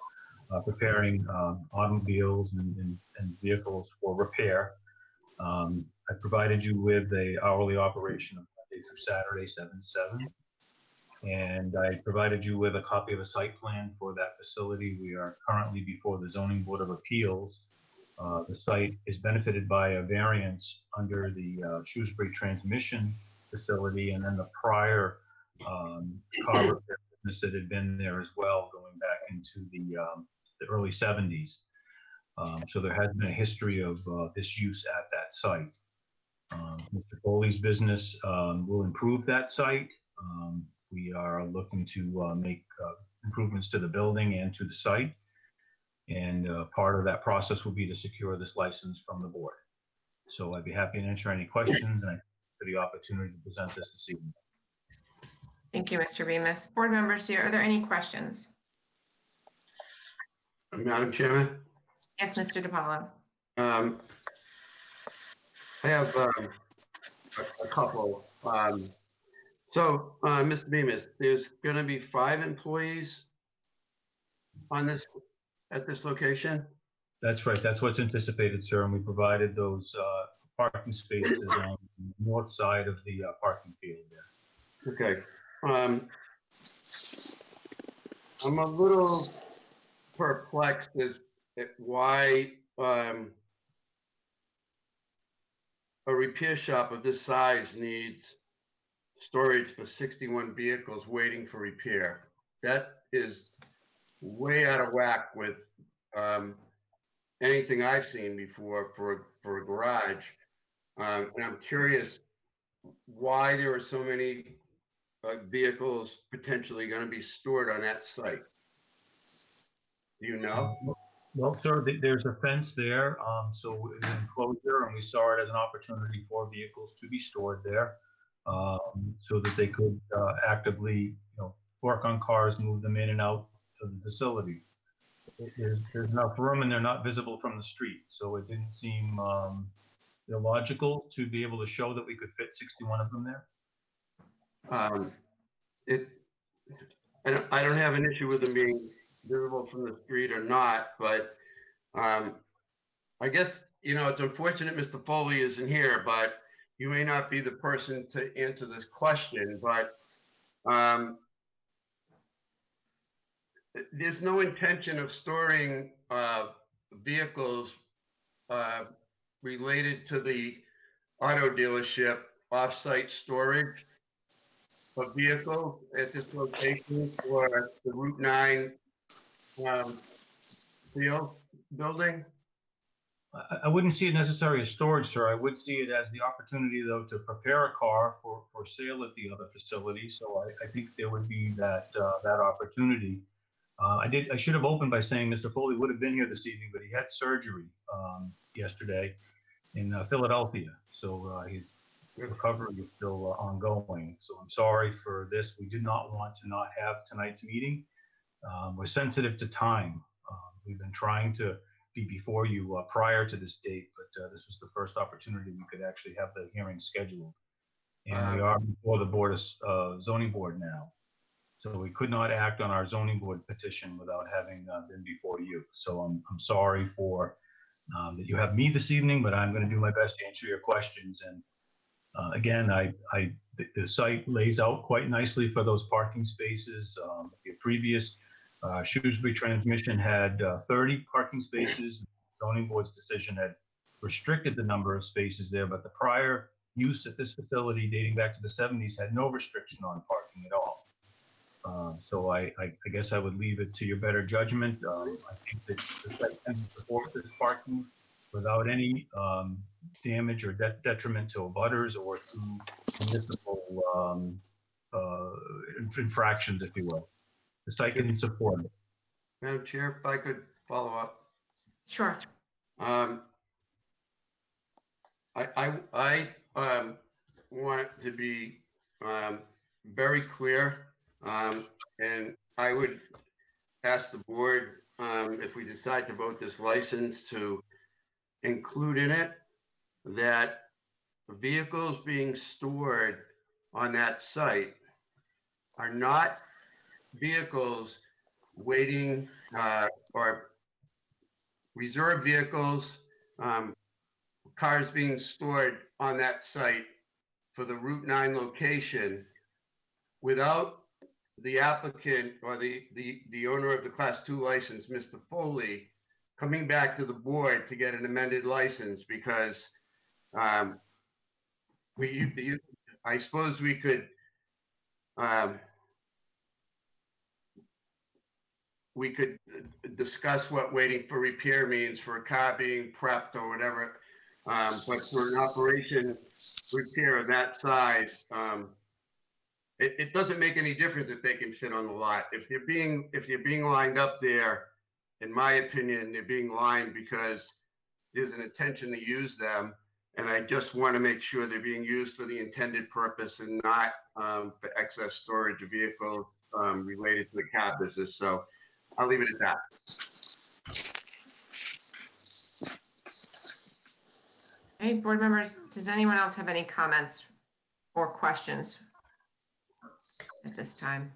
Speaker 12: preparing automobiles and vehicles for repair. I provided you with a hourly operation of Monday through Saturday, 7 to 7. And I provided you with a copy of a site plan for that facility. We are currently before the Zoning Board of Appeals. The site is benefited by a variance under the Shrewsbury Transmission Facility, and then the prior car repair business that had been there as well, going back into the early 70s. So there has been a history of this use at that site. Mr. Foley's business will improve that site. We are looking to make improvements to the building and to the site. And part of that process will be to secure this license from the board. So I'd be happy to answer any questions, and for the opportunity to present this evening.
Speaker 3: Thank you, Mr. Bemis. Board members, are there any questions?
Speaker 13: Madam Chairman?
Speaker 3: Yes, Mr. DiPaolo.
Speaker 13: I have a couple. So, Mr. Bemis, there's going to be 5 employees on this at this location?
Speaker 12: That's right. That's what's anticipated, sir. And we provided those parking spaces on the north side of the parking field there.
Speaker 13: Okay. I'm a little perplexed as why a repair shop of this size needs storage for 61 vehicles waiting for repair. That is way out of whack with anything I've seen before for a garage. And I'm curious why there are so many vehicles potentially going to be stored on that site. Do you know?
Speaker 12: Well, sir, there's a fence there, so it's an enclosure, and we saw it as an opportunity for vehicles to be stored there, so that they could actively, work on cars, move them in and out of the facility. There's enough room, and they're not visible from the street, so it didn't seem illogical to be able to show that we could fit 61 of them there.
Speaker 13: I don't have an issue with them being visible from the street or not, but I guess, you know, it's unfortunate Mr. Foley isn't here, but you may not be the person to answer this question, but there's no intention of storing vehicles related to the auto dealership off-site storage of vehicles at this location for the Route 9 building?
Speaker 12: I wouldn't see it necessarily as storage, sir. I would see it as the opportunity, though, to prepare a car for sale at the other facility. So I think there would be that opportunity. I should have opened by saying Mr. Foley would have been here this evening, but he had surgery yesterday in Philadelphia. So his recovery is still ongoing. So I'm sorry for this. We did not want to not have tonight's meeting. We're sensitive to time. We've been trying to be before you prior to this date, but this was the first opportunity we could actually have the hearing scheduled. And we are before the Board of Zoning Board now. So we could not act on our zoning board petition without having been before you. So I'm sorry for that you have me this evening, but I'm going to do my best to answer your questions. And again, the site lays out quite nicely for those parking spaces. The previous Shrewsbury transmission had 30 parking spaces. The zoning board's decision had restricted the number of spaces there, but the prior use at this facility dating back to the 70s had no restriction on parking at all. So I guess I would leave it to your better judgment. I think that the site can support this parking without any damage or detriment to abutters or to municipal infractions, if you will. The site can support it.
Speaker 13: Madam Chair, if I could follow up.
Speaker 3: Sure.
Speaker 13: I want to be very clear, and I would ask the board, if we decide to vote this license, to include in it that vehicles being stored on that site are not vehicles waiting or reserve vehicles, cars being stored on that site for the Route 9 location without the applicant or the owner of the Class 2 license, Mr. Foley, coming back to the board to get an amended license, because I suppose we could discuss what waiting for repair means for a car being prepped or whatever, but for an operation repair of that size, it doesn't make any difference if they can fit on the lot. If they're being lined up there, in my opinion, they're being lined because there's an intention to use them, and I just want to make sure they're being used for the intended purpose and not for excess storage of vehicles related to the cab business. So I'll leave it at that.
Speaker 3: Hey, board members, does anyone else have any comments or questions at this time?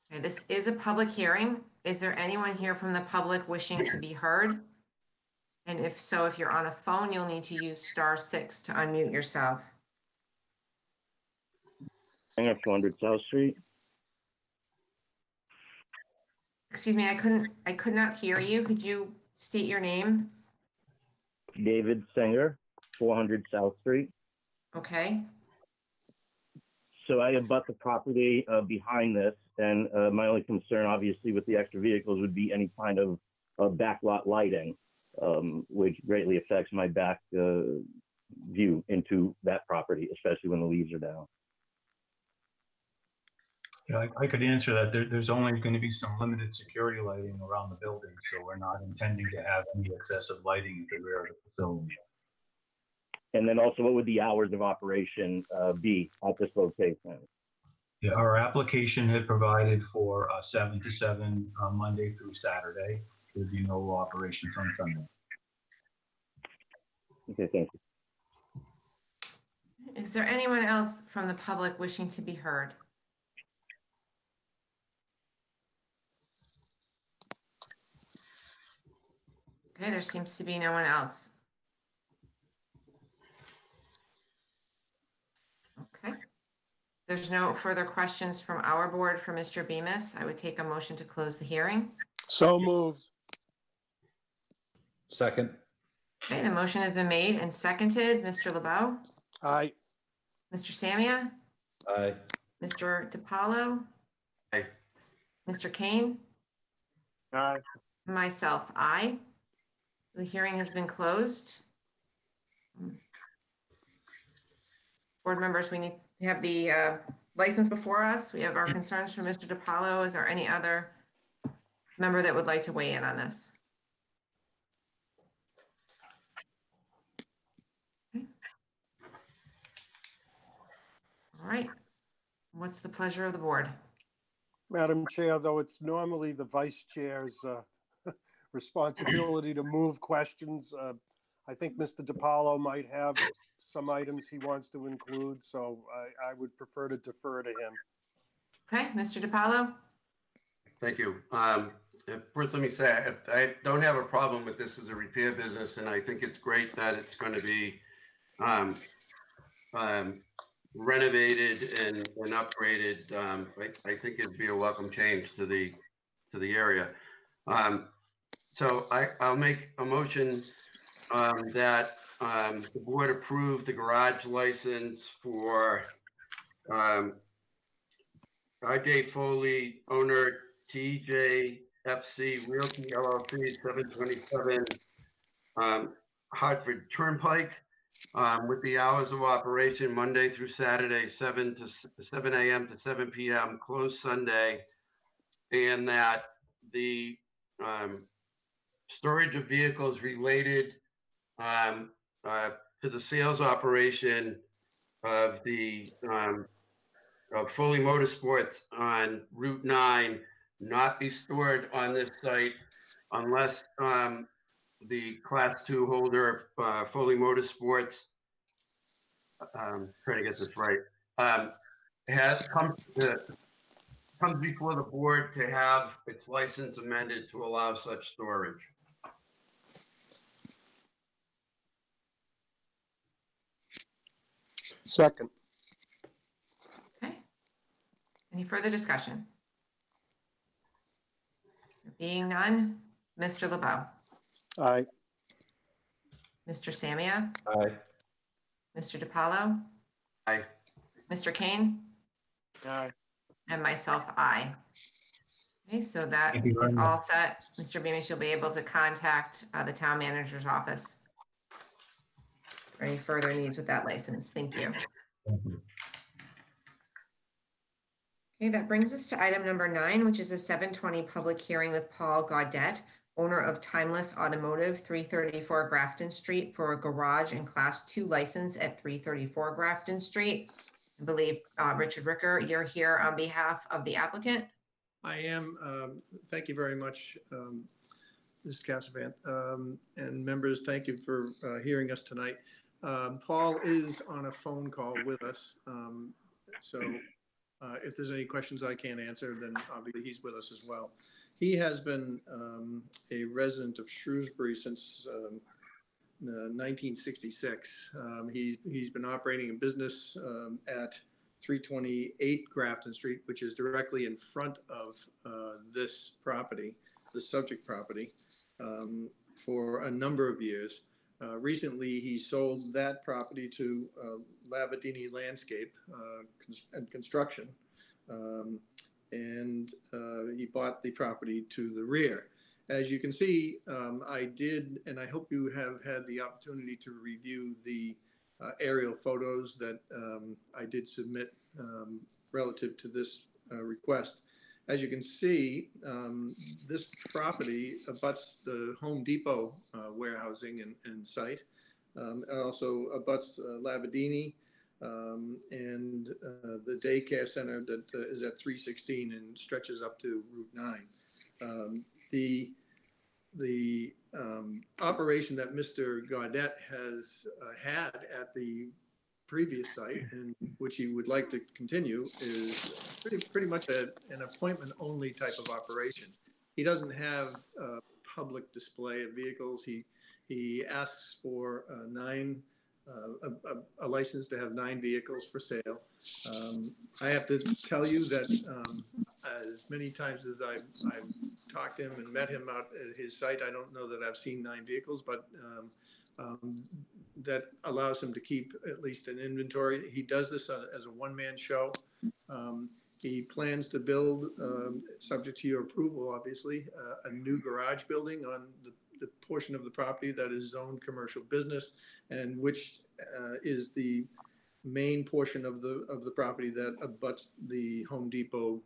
Speaker 3: Okay, this is a public hearing. Is there anyone here from the public wishing to be heard? And if so, if you're on a phone, you'll need to use *6 to unmute yourself.
Speaker 14: I'm at 400 South Street.
Speaker 3: Excuse me, I could not hear you. Could you state your name?
Speaker 14: David Singer, 400 South Street.
Speaker 3: Okay.
Speaker 14: So I abut the property behind this, and my only concern, obviously, with the extra vehicles would be any kind of backlot lighting, which greatly affects my back view into that property, especially when the leaves are down.
Speaker 12: Yeah, I could answer that. There's only going to be some limited security lighting around the building, so we're not intending to have any excessive lighting at the rear of the facility.
Speaker 14: And then also, what would the hours of operation be at this location?
Speaker 12: Yeah, our application had provided for 7 to 7 Monday through Saturday. There'd be no operations on Sunday.
Speaker 14: Okay, thank you.
Speaker 3: Is there anyone else from the public wishing to be heard? Okay, there seems to be no one else. Okay. There's no further questions from our board for Mr. Bemis. I would take a motion to close the hearing.
Speaker 2: So moved.
Speaker 4: Second.
Speaker 3: Okay, the motion has been made and seconded. Mr. LeBeau?
Speaker 2: Aye.
Speaker 3: Mr. Samia?
Speaker 4: Aye.
Speaker 3: Mr. DiPaolo?
Speaker 13: Aye.
Speaker 3: Mr. Kane?
Speaker 8: Aye.
Speaker 3: Myself, aye. The hearing has been closed. Board members, we have the license before us. We have our concerns from Mr. DiPaolo. Is there any other member that would like to weigh in on this? Okay. All right. What's the pleasure of the board?
Speaker 2: Madam Chair, though it's normally the vice chair's responsibility to move questions, I think Mr. DiPaolo might have some items he wants to include, so I would prefer to defer to him.
Speaker 3: Okay, Mr. DiPaolo?
Speaker 13: Thank you. First, let me say, I don't have a problem with this as a repair business, and I think it's great that it's going to be renovated and upgraded. I think it'd be a welcome change to the area. So I'll make a motion that the board approve the garage license for R.J. Foley, owner TJFC Realty LLC, 727 Hartford Turnpike, with the hours of operation Monday through Saturday, 7 a.m. to 7 p.m., closed Sunday, and that the storage of vehicles related to the sales operation of the of Foley Motorsports on Route 9 not be stored on this site unless the Class 2 holder, Foley Motorsports, trying to get this right, comes before the board to have its license amended to allow such storage.
Speaker 2: Second.
Speaker 3: Okay. Any further discussion? Being none, Mr. LeBeau?
Speaker 2: Aye.
Speaker 3: Mr. Samia?
Speaker 4: Aye.
Speaker 3: Mr. DiPaolo?
Speaker 13: Aye.
Speaker 3: Mr. Kane?
Speaker 8: Aye.
Speaker 3: And myself, aye. Okay, so that
Speaker 12: Thank you very
Speaker 3: is
Speaker 12: much.
Speaker 3: all set. Mr. Bemis, you'll be able to contact the town manager's office for any further needs with that license. Thank you.
Speaker 12: Thank you.
Speaker 3: Okay, that brings us to item number 9, which is a 7:20 public hearing with Paul Gaudet, owner of Timeless Automotive, 334 Grafton Street, for a garage and Class 2 license at 334 Grafton Street. I believe, Richard Ricker, you're here on behalf of the applicant.
Speaker 6: I am. Thank you very much, Ms. Cassavant. And members, thank you for hearing us tonight. Paul is on a phone call with us. So if there's any questions I can't answer, then obviously he's with us as well. He has been a resident of Shrewsbury since 1966. He's been operating a business at 328 Grafton Street, which is directly in front of this property, the subject property, for a number of years. Recently, he sold that property to Lavadini Landscape and Construction, and he bought the property to the rear. As you can see, I did, and I hope you have had the opportunity to review the aerial photos that I did submit relative to this request. As you can see, this property abuts the Home Depot warehousing and site. It also abuts Lavadini and the daycare center that is at 316 and stretches up to Route 9. The operation that Mr. Gaudet has had at the previous site, and which he would like to continue, is pretty much an appointment only type of operation. He doesn't have a public display of vehicles. He asks for a license to have 9 vehicles for sale. I have to tell you that as many times as I've talked to him and met him out at his site, I don't know that I've seen 9 vehicles, but that allows him to keep at least an inventory. He does this as a one-man show. He plans to build, subject to your approval, obviously, a new garage building on the portion of the property that is zoned commercial business, and which is the main portion of the property that abuts the Home Depot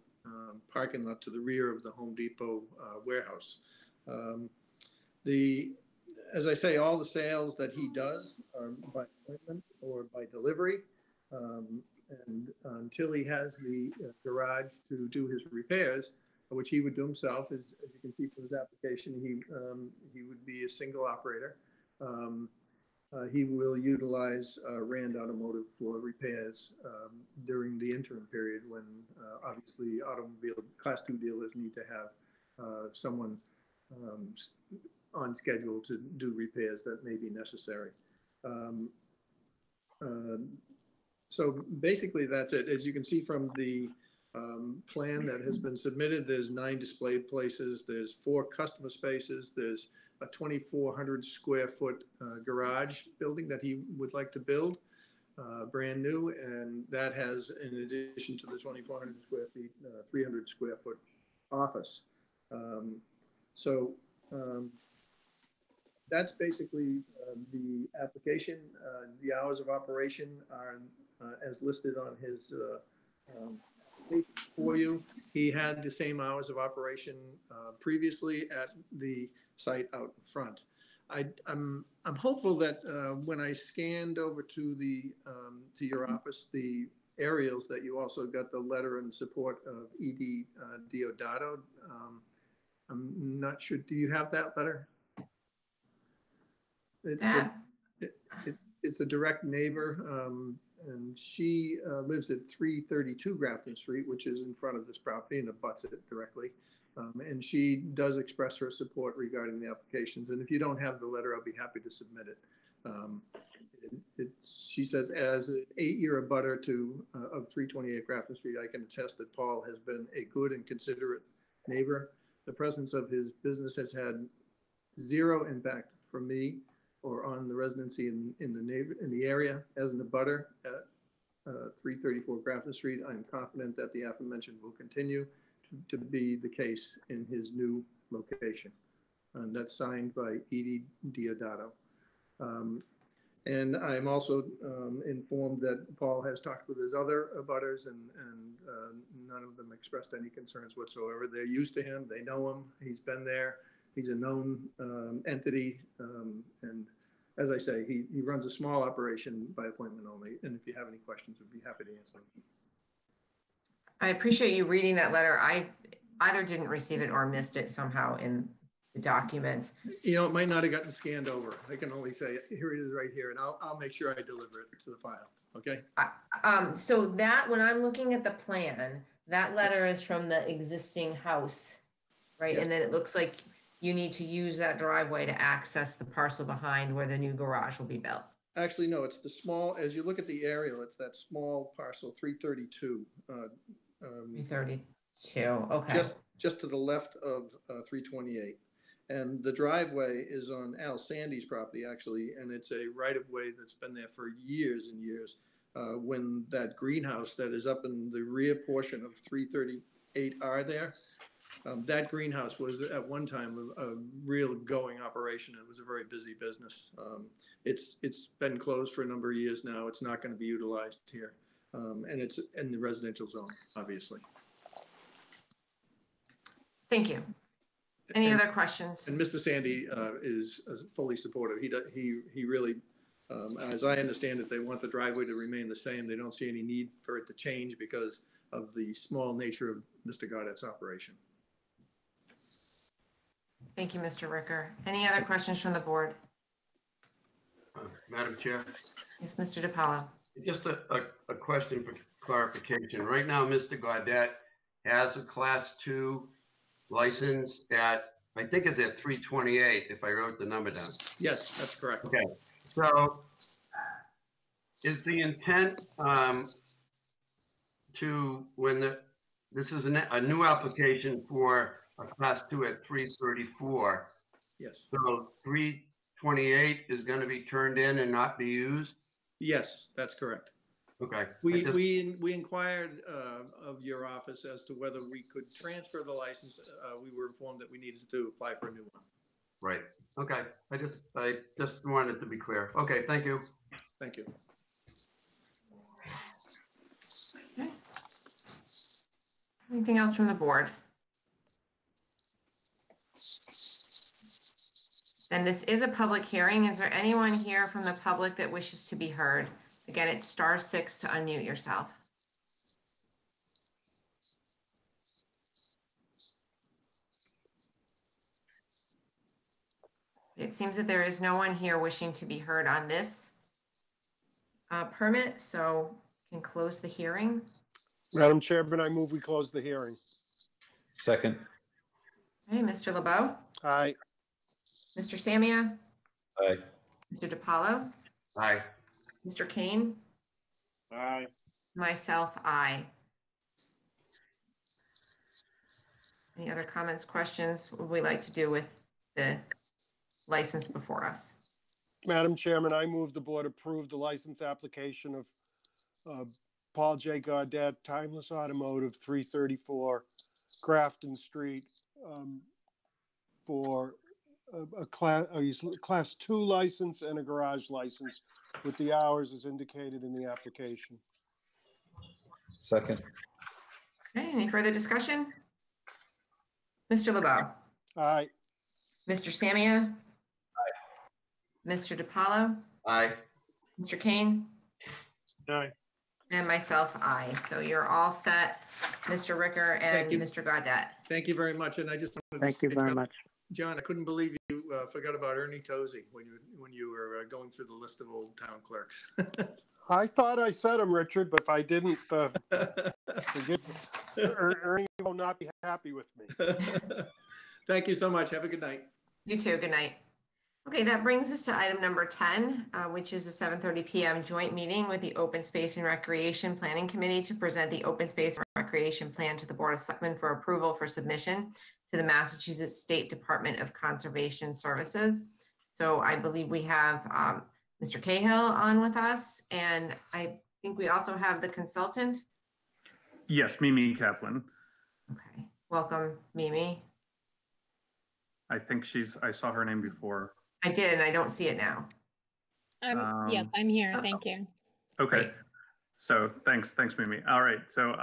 Speaker 6: parking lot to the rear of the Home Depot warehouse. As I say, all the sales that he does are by appointment or by delivery. And until he has the garage to do his repairs, which he would do himself, as you can see from his application, he would be a single operator. He will utilize Rand Automotive for repairs during the interim period when obviously automobile Class 2 dealers need to have someone on schedule to do repairs that may be necessary. So basically that's it. As you can see from the plan that has been submitted, there's 9 display places, there's 4 customer spaces, there's a 2,400 square foot garage building that he would like to build, brand new, and that has, in addition to the 2,400 square feet, 300 square foot office. That's basically the application. The hours of operation are as listed on his for you. He had the same hours of operation previously at the site out in front. I'm hopeful that when I scanned over to to your office the aerials, that you also got the letter in support of E.D. Diodato. I'm not sure. Do you have that letter? It's a direct neighbor, and she lives at 332 Grafton Street, which is in front of this property and abuts it directly. And she does express her support regarding the applications. And if you don't have the letter, I'll be happy to submit it. She says, as an 8-year abutter of 328 Grafton Street, I can attest that Paul has been a good and considerate neighbor. The presence of his business has had zero impact for me or on the residency in the area. As an abutter at 334 Grafton Street, I'm confident that the aforementioned will continue to be the case in his new location. And that's signed by E.D. Diodato. And I'm also informed that Paul has talked with his other abutters, and none of them expressed any concerns whatsoever. They're used to him, they know him, he's been there, he's a known entity. And as I say, he runs a small operation by appointment only. And if you have any questions, we'd be happy to answer them.
Speaker 3: I appreciate you reading that letter. I either didn't receive it or missed it somehow in the documents.
Speaker 6: You know, it might not have gotten scanned over. I can only say, here it is right here, and I'll make sure I deliver it to the file, okay?
Speaker 3: So that, when I'm looking at the plan, that letter is from the existing house, right?
Speaker 6: Yeah.
Speaker 3: And then it looks like you need to use that driveway to access the parcel behind where the new garage will be built.
Speaker 6: Actually, no, it's the small, as you look at the aerial, it's that small parcel, 332.
Speaker 3: 332, okay.
Speaker 6: Just to the left of 328. And the driveway is on Al Sandy's property, actually, and it's a right-of-way that's been there for years and years. When that greenhouse that is up in the rear portion of 338R there, that greenhouse was at one time a real going operation. It was a very busy business. It's been closed for a number of years now. It's not going to be utilized here. And it's in the residential zone, obviously.
Speaker 3: Thank you. Any other questions?
Speaker 6: And Mr. Sandy is fully supportive. He really, as I understand it, they want the driveway to remain the same. They don't see any need for it to change because of the small nature of Mr. Gaudet's operation.
Speaker 3: Thank you, Mr. Ricker. Any other questions from the board?
Speaker 13: Madam Chair?
Speaker 3: Yes, Mr. DiPaolo.
Speaker 13: Just a question for clarification. Right now, Mr. Gaudet has a class 2 license at, I think it's at 328, if I wrote the number down.
Speaker 6: Yes, that's correct.
Speaker 13: Okay, so is the intent to, this is a new application for a class 2 at 334.
Speaker 6: Yes.
Speaker 13: So 328 is going to be turned in and not be used?
Speaker 6: Yes, that's correct.
Speaker 13: Okay.
Speaker 6: We inquired of your office as to whether we could transfer the license. We were informed that we needed to apply for a new one.
Speaker 13: Right. Okay. I just wanted to be clear. Okay. Thank you.
Speaker 6: Thank you.
Speaker 3: Okay. Anything else from the board? And this is a public hearing. Is there anyone here from the public that wishes to be heard? Again, it's *6 to unmute yourself. It seems that there is no one here wishing to be heard on this permit, so can close the hearing.
Speaker 2: Madam Chairman, I move we close the hearing.
Speaker 4: Second.
Speaker 3: Okay, Mr. LeBeau?
Speaker 2: Aye.
Speaker 3: Mr. Samia?
Speaker 4: Aye.
Speaker 3: Mr. DiPaolo?
Speaker 13: Aye.
Speaker 3: Mr. Kane?
Speaker 2: Aye.
Speaker 3: Myself, aye. Any other comments, questions? What would we like to do with the license before us?
Speaker 2: Madam Chairman, I move the board approve the license application of Paul J. Gaudet, Timeless Automotive, 334 Grafton Street, for a class 2 license and a garage license with the hours as indicated in the application.
Speaker 4: Second.
Speaker 3: Okay, any further discussion? Mr. LeBeau?
Speaker 2: Aye.
Speaker 3: Mr. Samia? Aye. Mr. DiPaolo?
Speaker 13: Aye.
Speaker 3: Mr. Kane?
Speaker 2: Aye.
Speaker 3: And myself, aye. So you're all set, Mr. Ricker and
Speaker 6: Thank you.
Speaker 3: Mr. Gaudet.
Speaker 6: Thank you very much. And I just wanted to
Speaker 15: Thank you
Speaker 6: speak
Speaker 15: very
Speaker 6: up.
Speaker 15: much.
Speaker 6: John, I couldn't believe you forgot about Ernie Tozy when you were going through the list of old town clerks.
Speaker 2: I thought I said him, Richard, but if I didn't, forgive me. Ernie will not be happy with me.
Speaker 6: Thank you so much. Have a good night.
Speaker 3: You too. Good night. Okay, that brings us to item number 10, which is the 7:30 p.m. joint meeting with the Open Space and Recreation Planning Committee to present the Open Space and Recreation Plan to the Board of Selectmen for approval for submission to the Massachusetts State Department of Conservation Services. So I believe we have Mr. Cahill on with us, and I think we also have the consultant.
Speaker 16: Yes, Mimi Kaplan.
Speaker 3: Okay, welcome, Mimi.
Speaker 16: I think I saw her name before.
Speaker 3: I did, and I don't see it now.
Speaker 5: Yes, I'm here. Thank you.
Speaker 16: Okay.
Speaker 3: Great.
Speaker 16: So thanks, Mimi. All right. So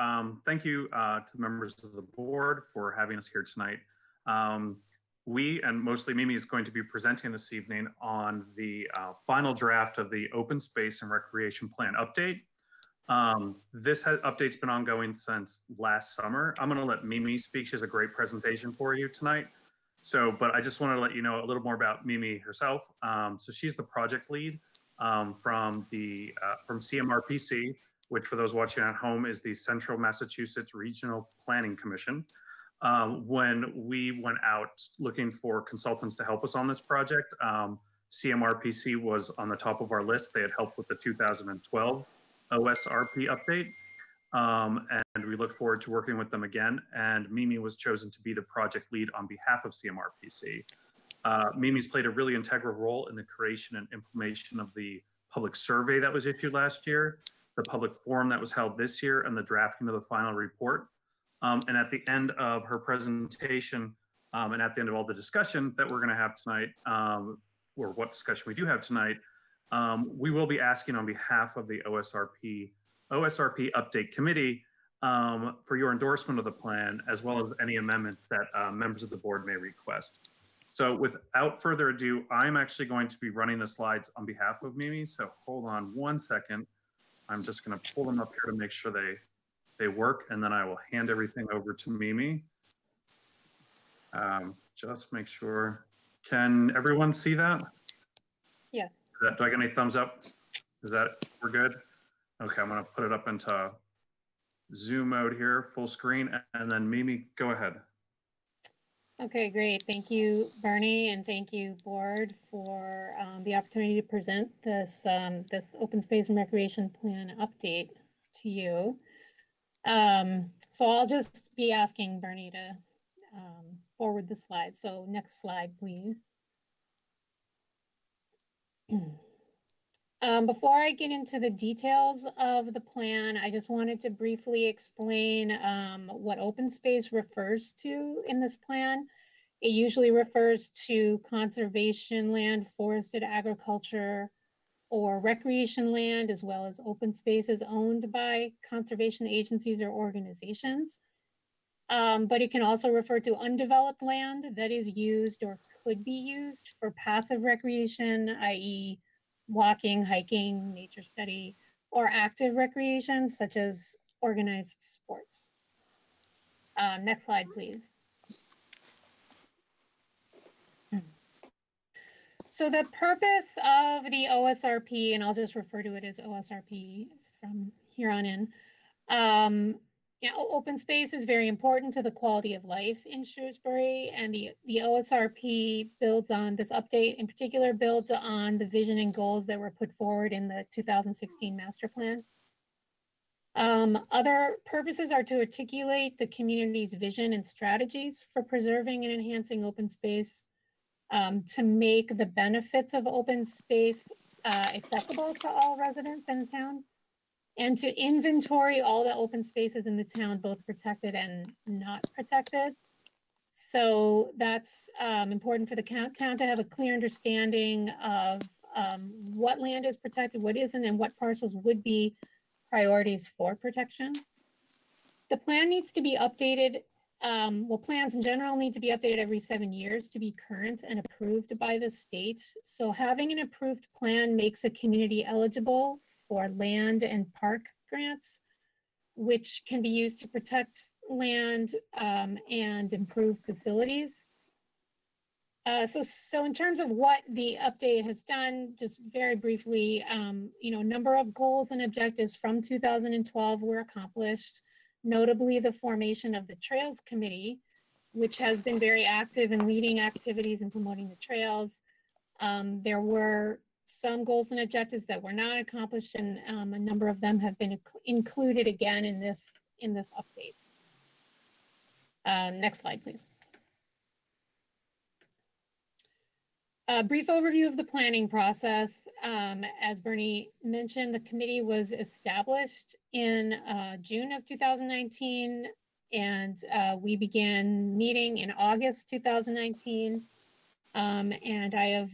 Speaker 16: thank you to the members of the board for having us here tonight. We, and mostly Mimi, is going to be presenting this evening on the final draft of the Open Space and Recreation Plan update. This update's been ongoing since last summer. I'm going to let Mimi speak. She has a great presentation for you tonight. So, but I just wanted to let you know a little more about Mimi herself. So she's the project lead from CMRPC, which for those watching at home is the Central Massachusetts Regional Planning Commission. When we went out looking for consultants to help us on this project, CMRPC was on the top of our list. They had helped with the 2012 OSRP update. And we look forward to working with them again. And Mimi was chosen to be the project lead on behalf of CMRPC. Mimi's played a really integral role in the creation and implementation of the public survey that was issued last year, the public forum that was held this year, and the drafting of the final report. And at the end of her presentation, and at the end of all the discussion that we're going to have tonight, or what discussion we do have tonight, we will be asking on behalf of the OSRP Update Committee for your endorsement of the plan, as well as any amendments that members of the board may request. So without further ado, I'm actually going to be running the slides on behalf of Mimi. So hold on one second. I'm just going to pull them up here to make sure they work, and then I will hand everything over to Mimi. Just make sure. Can everyone see that?
Speaker 5: Yes.
Speaker 16: Do I get any thumbs up? We're good? Okay, I'm gonna put it up into Zoom mode here, full screen, and then Mimi, go ahead.
Speaker 5: Okay, great. Thank you, Bernie, and thank you, board, for the opportunity to present this this open space and recreation plan update to you. So I'll just be asking Bernie to forward the slide. So next slide, please. Before I get into the details of the plan, I just wanted to briefly explain what open space refers to in this plan. It usually refers to conservation land, forested agriculture, or recreation land, as well as open spaces owned by conservation agencies or organizations. But it can also refer to undeveloped land that is used or could be used for passive recreation, i.e. walking, hiking, nature study, or active recreation, such as organized sports. Next slide, please. So the purpose of the OSRP, and I'll just refer to it as OSRP from here on in, open space is very important to the quality of life in Shrewsbury, and the OSRP builds on this update, in particular, builds on the vision and goals that were put forward in the 2016 master plan. Other purposes are to articulate the community's vision and strategies for preserving and enhancing open space, to make the benefits of open space accessible to all residents in town, and to inventory all the open spaces in the town, both protected and not protected. So that's important for the town to have a clear understanding of what land is protected, what isn't, and what parcels would be priorities for protection. The plan needs to be updated. Well, plans in general need to be updated every 7 years to be current and approved by the state. So having an approved plan makes a community eligible for land and park grants, which can be used to protect land and improve facilities. So in terms of what the update has done, just very briefly, a number of goals and objectives from 2012 were accomplished. Notably, the formation of the Trails Committee, which has been very active in leading activities and promoting the trails. There were some goals and objectives that were not accomplished, and a number of them have been included again in this update. Next slide, please. A brief overview of the planning process. As Bernie mentioned, the committee was established in June of 2019, and we began meeting in August 2019. And I have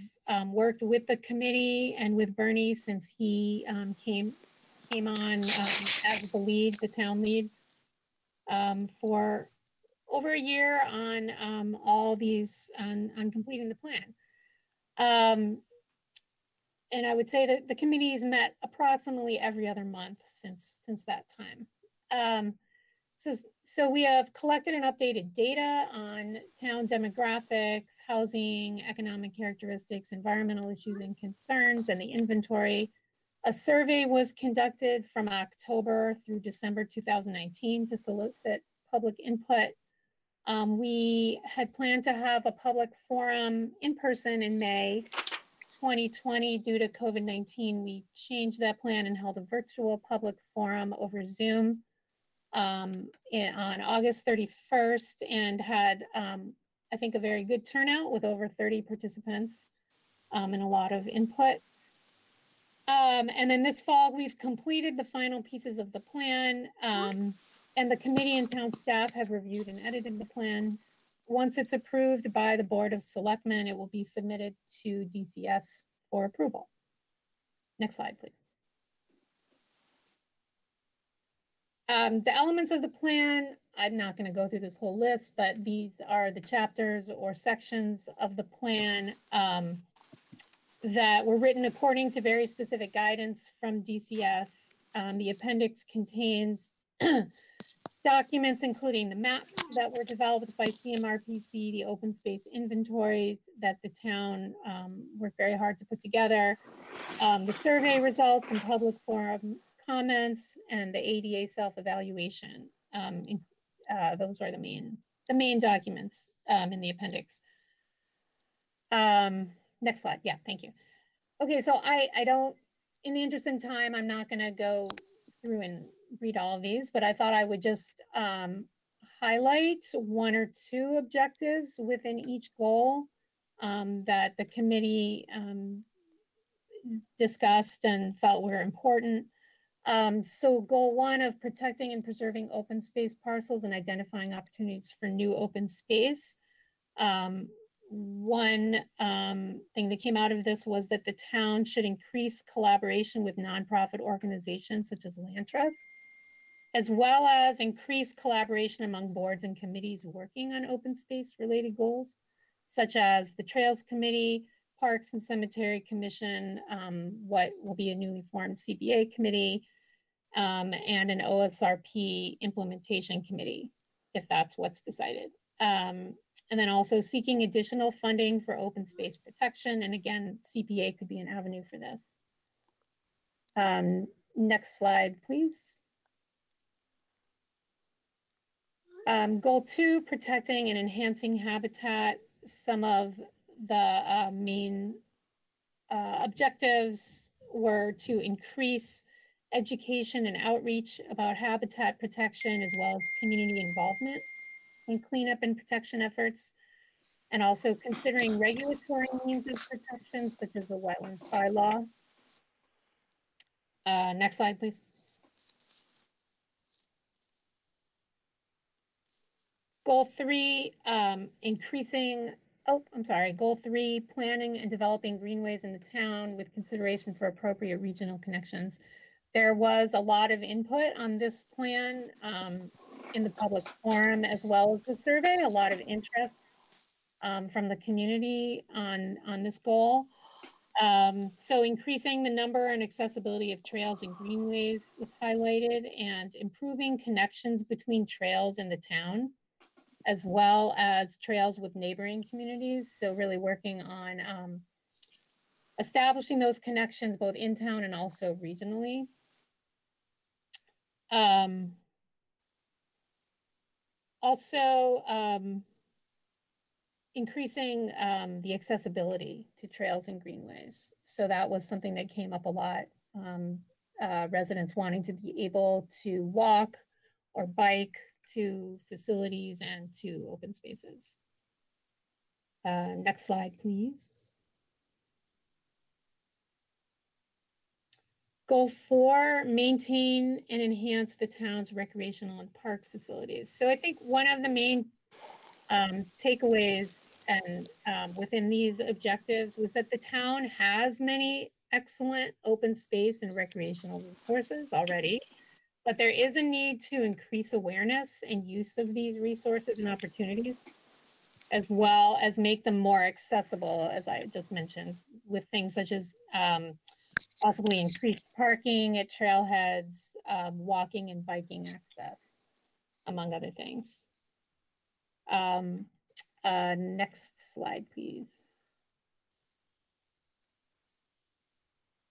Speaker 5: worked with the committee and with Bernie since he came on as the lead, the town lead, for over a year on all these, on completing the plan. And I would say that the committee has met approximately every other month since that time. So we have collected and updated data on town demographics, housing, economic characteristics, environmental issues and concerns, and the inventory. A survey was conducted from October through December 2019 to solicit public input. We had planned to have a public forum in person in May 2020. Due to COVID-19, we changed that plan and held a virtual public forum over Zoom on August 31st, and had, I think, a very good turnout with over 30 participants and a lot of input. And then this fall, we've completed the final pieces of the plan, and the committee and town staff have reviewed and edited the plan. Once it's approved by the Board of Selectmen, it will be submitted to DCS for approval. Next slide, please. The elements of the plan, I'm not going to go through this whole list, but these are the chapters or sections of the plan that were written according to very specific guidance from DCS. The appendix contains documents including the maps that were developed by CMRPC, the open space inventories that the town worked very hard to put together, the survey results and public forum comments and the ADA self-evaluation. Those are the main documents in the appendix. Next slide. Yeah, thank you. Okay, so I don't, in the interest of time, I'm not going to go through and read all of these, but I thought I would just highlight one or two objectives within each goal that the committee discussed and felt were important. So goal 1 of protecting and preserving open space parcels and identifying opportunities for new open space. One thing that came out of this was that the town should increase collaboration with nonprofit organizations such as land trusts, as well as increase collaboration among boards and committees working on open space related goals, such as the Trails Committee, Parks and Cemetery Commission, what will be a newly formed CBA committee, and an OSRP implementation committee, if that's what's decided. And then also seeking additional funding for open space protection. And again, CPA could be an avenue for this. Next slide, please. Goal 2, protecting and enhancing habitat. Some of the main objectives were to increase education and outreach about habitat protection, as well as community involvement in cleanup and protection efforts, and also considering regulatory means of protection, such as the wetlands bylaw. Next slide, please. Goal 3, Goal 3, planning and developing greenways in the town with consideration for appropriate regional connections. There was a lot of input on this plan in the public forum, as well as the survey, a lot of interest from the community on this goal. So increasing the number and accessibility of trails and greenways was highlighted, and improving connections between trails in the town, as well as trails with neighboring communities. So really working on establishing those connections both in town and also regionally. Increasing the accessibility to trails and greenways. So that was something that came up a lot. Residents wanting to be able to walk or bike to facilities and to open spaces. Next slide, please. Goal 4, maintain and enhance the town's recreational and park facilities. So I think one of the main takeaways and within these objectives was that the town has many excellent open space and recreational resources already, but there is a need to increase awareness and use of these resources and opportunities, as well as make them more accessible, as I just mentioned, with things such as possibly increased parking at trailheads, walking and biking access, among other things. Next slide, please.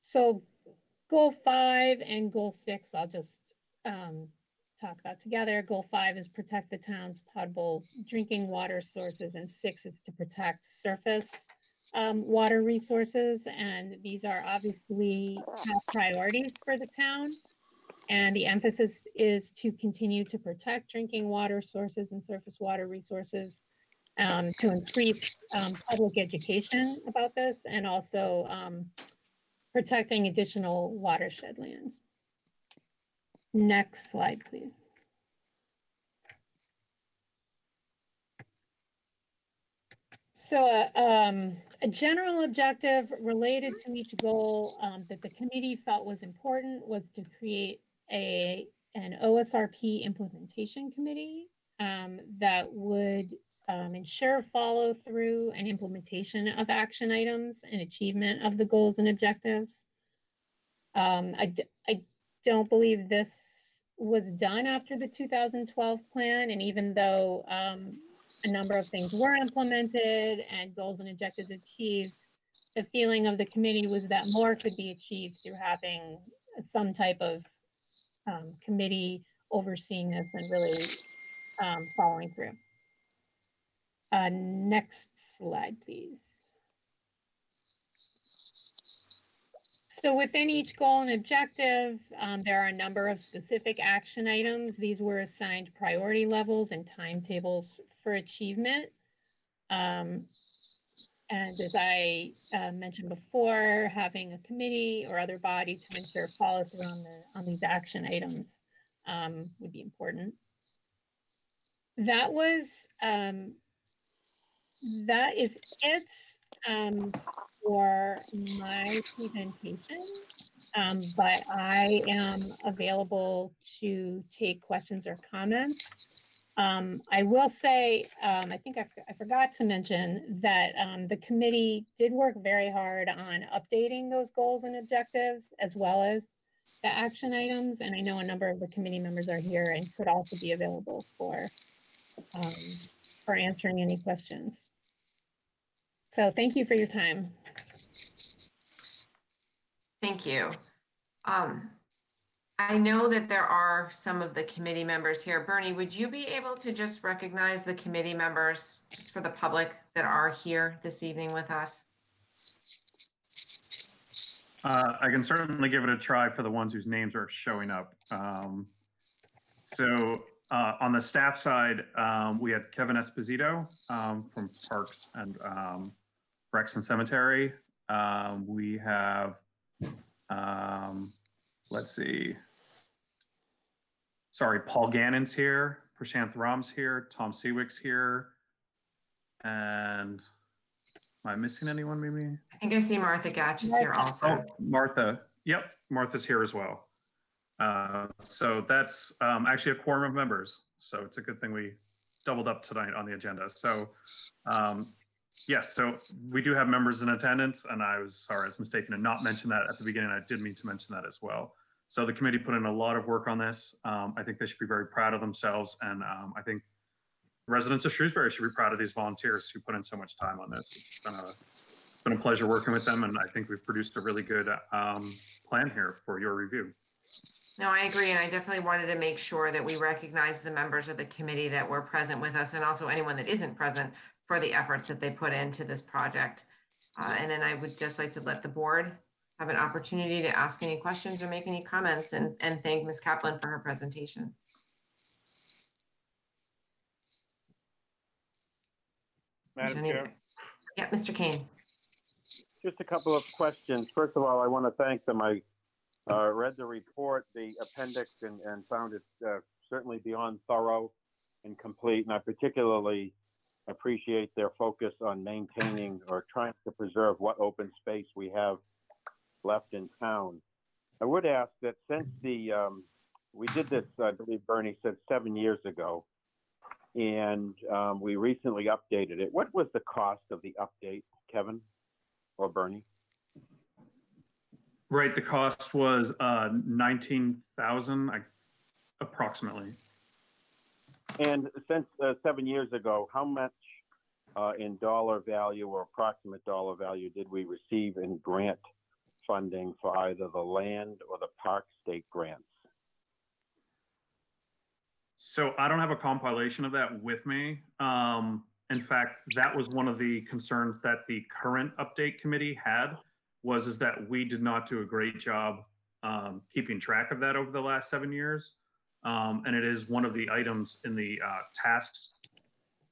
Speaker 5: So goal 5 and goal 6, I'll just talk about together. Goal 5 is protect the town's potable drinking water sources, and 6 is to protect surface water resources. And these are obviously top priorities for the town. And the emphasis is to continue to protect drinking water sources and surface water resources, to increase public education about this, and also protecting additional watershed lands. Next slide, please. So a general objective related to each goal that the committee felt was important was to create an OSRP implementation committee that would ensure follow through and implementation of action items and achievement of the goals and objectives. I don't believe this was done after the 2012 plan, and even though a number of things were implemented and goals and objectives achieved, the feeling of the committee was that more could be achieved through having some type of committee overseeing this and really following through. Next slide, please. So within each goal and objective, there are a number of specific action items. These were assigned priority levels and timetables for achievement. And as I mentioned before, having a committee or other body to ensure follow through on these action items would be important. That is it for my presentation, but I am available to take questions or comments. I will say, I think I forgot to mention that the committee did work very hard on updating those goals and objectives as well as the action items. And I know a number of the committee members are here and could also be available for answering any questions. So thank you for your time.
Speaker 3: Thank you. I know that there are some of the committee members here. Bernie, would you be able to just recognize the committee members just for the public that are here this evening with us?
Speaker 16: I can certainly give it a try for the ones whose names are showing up. On the staff side, we had Kevin Esposito from Parks and Rex and Cemetery. We have, let's see. Sorry, Paul Gannon's here, Prashanth Ram's here, Tom Seawick's here. And am I missing anyone maybe?
Speaker 3: I think I see Martha Gatch is here also.
Speaker 16: Oh, Martha. Yep, Martha's here as well. So that's actually a quorum of members. So it's a good thing we doubled up tonight on the agenda. So yes, so we do have members in attendance, and I was mistaken to not mention that at the beginning. I did mean to mention that as well. So the committee put in a lot of work on this. I think they should be very proud of themselves, and I think residents of Shrewsbury should be proud of these volunteers who put in so much time on this. It's been a pleasure working with them, and I think we've produced a really good plan here for your review.
Speaker 3: No, I agree. And I definitely wanted to make sure that we recognize the members of the committee that were present with us, and also anyone that isn't present for the efforts that they put into this project. And then I would just like to let the board have an opportunity to ask any questions or make any comments, and thank Ms. Kaplan for her presentation.
Speaker 9: Madam Chair.
Speaker 3: Yeah, Mr. Kane.
Speaker 9: Just a couple of questions. First of all, I want to thank them. I read the report, the appendix, and found it certainly beyond thorough and complete. And I particularly appreciate their focus on maintaining or trying to preserve what open space we have left in town. I would ask that since we did this, I believe Bernie said 7 years ago, and we recently updated it. What was the cost of the update, Kevin or Bernie?
Speaker 16: Right, the cost was $19,000 approximately.
Speaker 9: And since 7 years ago, how much in dollar value or approximate dollar value did we receive in grant funding for either the land or the park state grants?
Speaker 16: So I don't have a compilation of that with me. In fact, that was one of the concerns that the current update committee had, is that we did not do a great job keeping track of that over the last 7 years. And it is one of the items in the tasks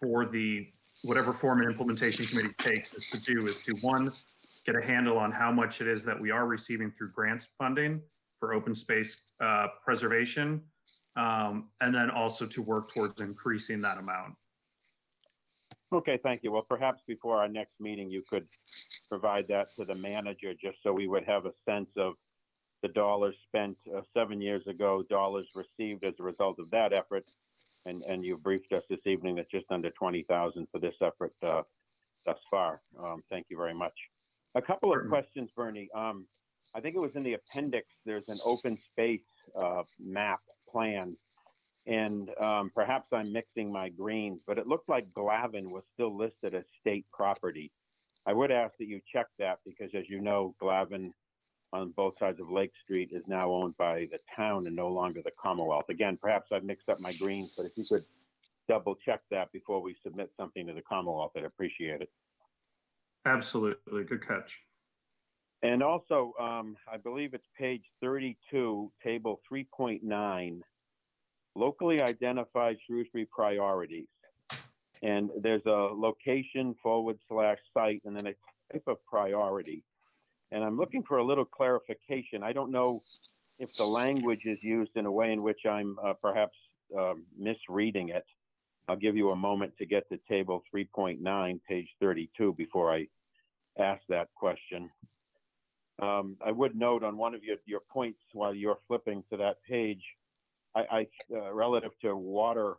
Speaker 16: for the whatever form an implementation committee takes is to one, get a handle on how much it is that we are receiving through grant funding for open space preservation, and then also to work towards increasing that amount.
Speaker 9: Okay, thank you. Well, perhaps before our next meeting, you could provide that to the manager, just so we would have a sense of the dollars spent 7 years ago, dollars received as a result of that effort. And you briefed us this evening that just under 20,000 for this effort thus far. Thank you very much. A couple of questions, Bernie. I think it was in the appendix, there's an open space map plan. And perhaps I'm mixing my greens, but it looked like Glavin was still listed as state property. I would ask that you check that because, as you know, Glavin on both sides of Lake Street is now owned by the town and no longer the Commonwealth. Again, perhaps I've mixed up my greens, but if you could double check that before we submit something to the Commonwealth, I'd appreciate it.
Speaker 16: Absolutely, good catch.
Speaker 9: And also, I believe it's page 32, table 3.9, locally identified Shrewsbury priorities. And there's a location /site and then a type of priority. And I'm looking for a little clarification. I don't know if the language is used in a way in which I'm perhaps misreading it. I'll give you a moment to get to table 3.9, page 32, before I ask that question. I would note on one of your points while you're flipping to that page, relative to water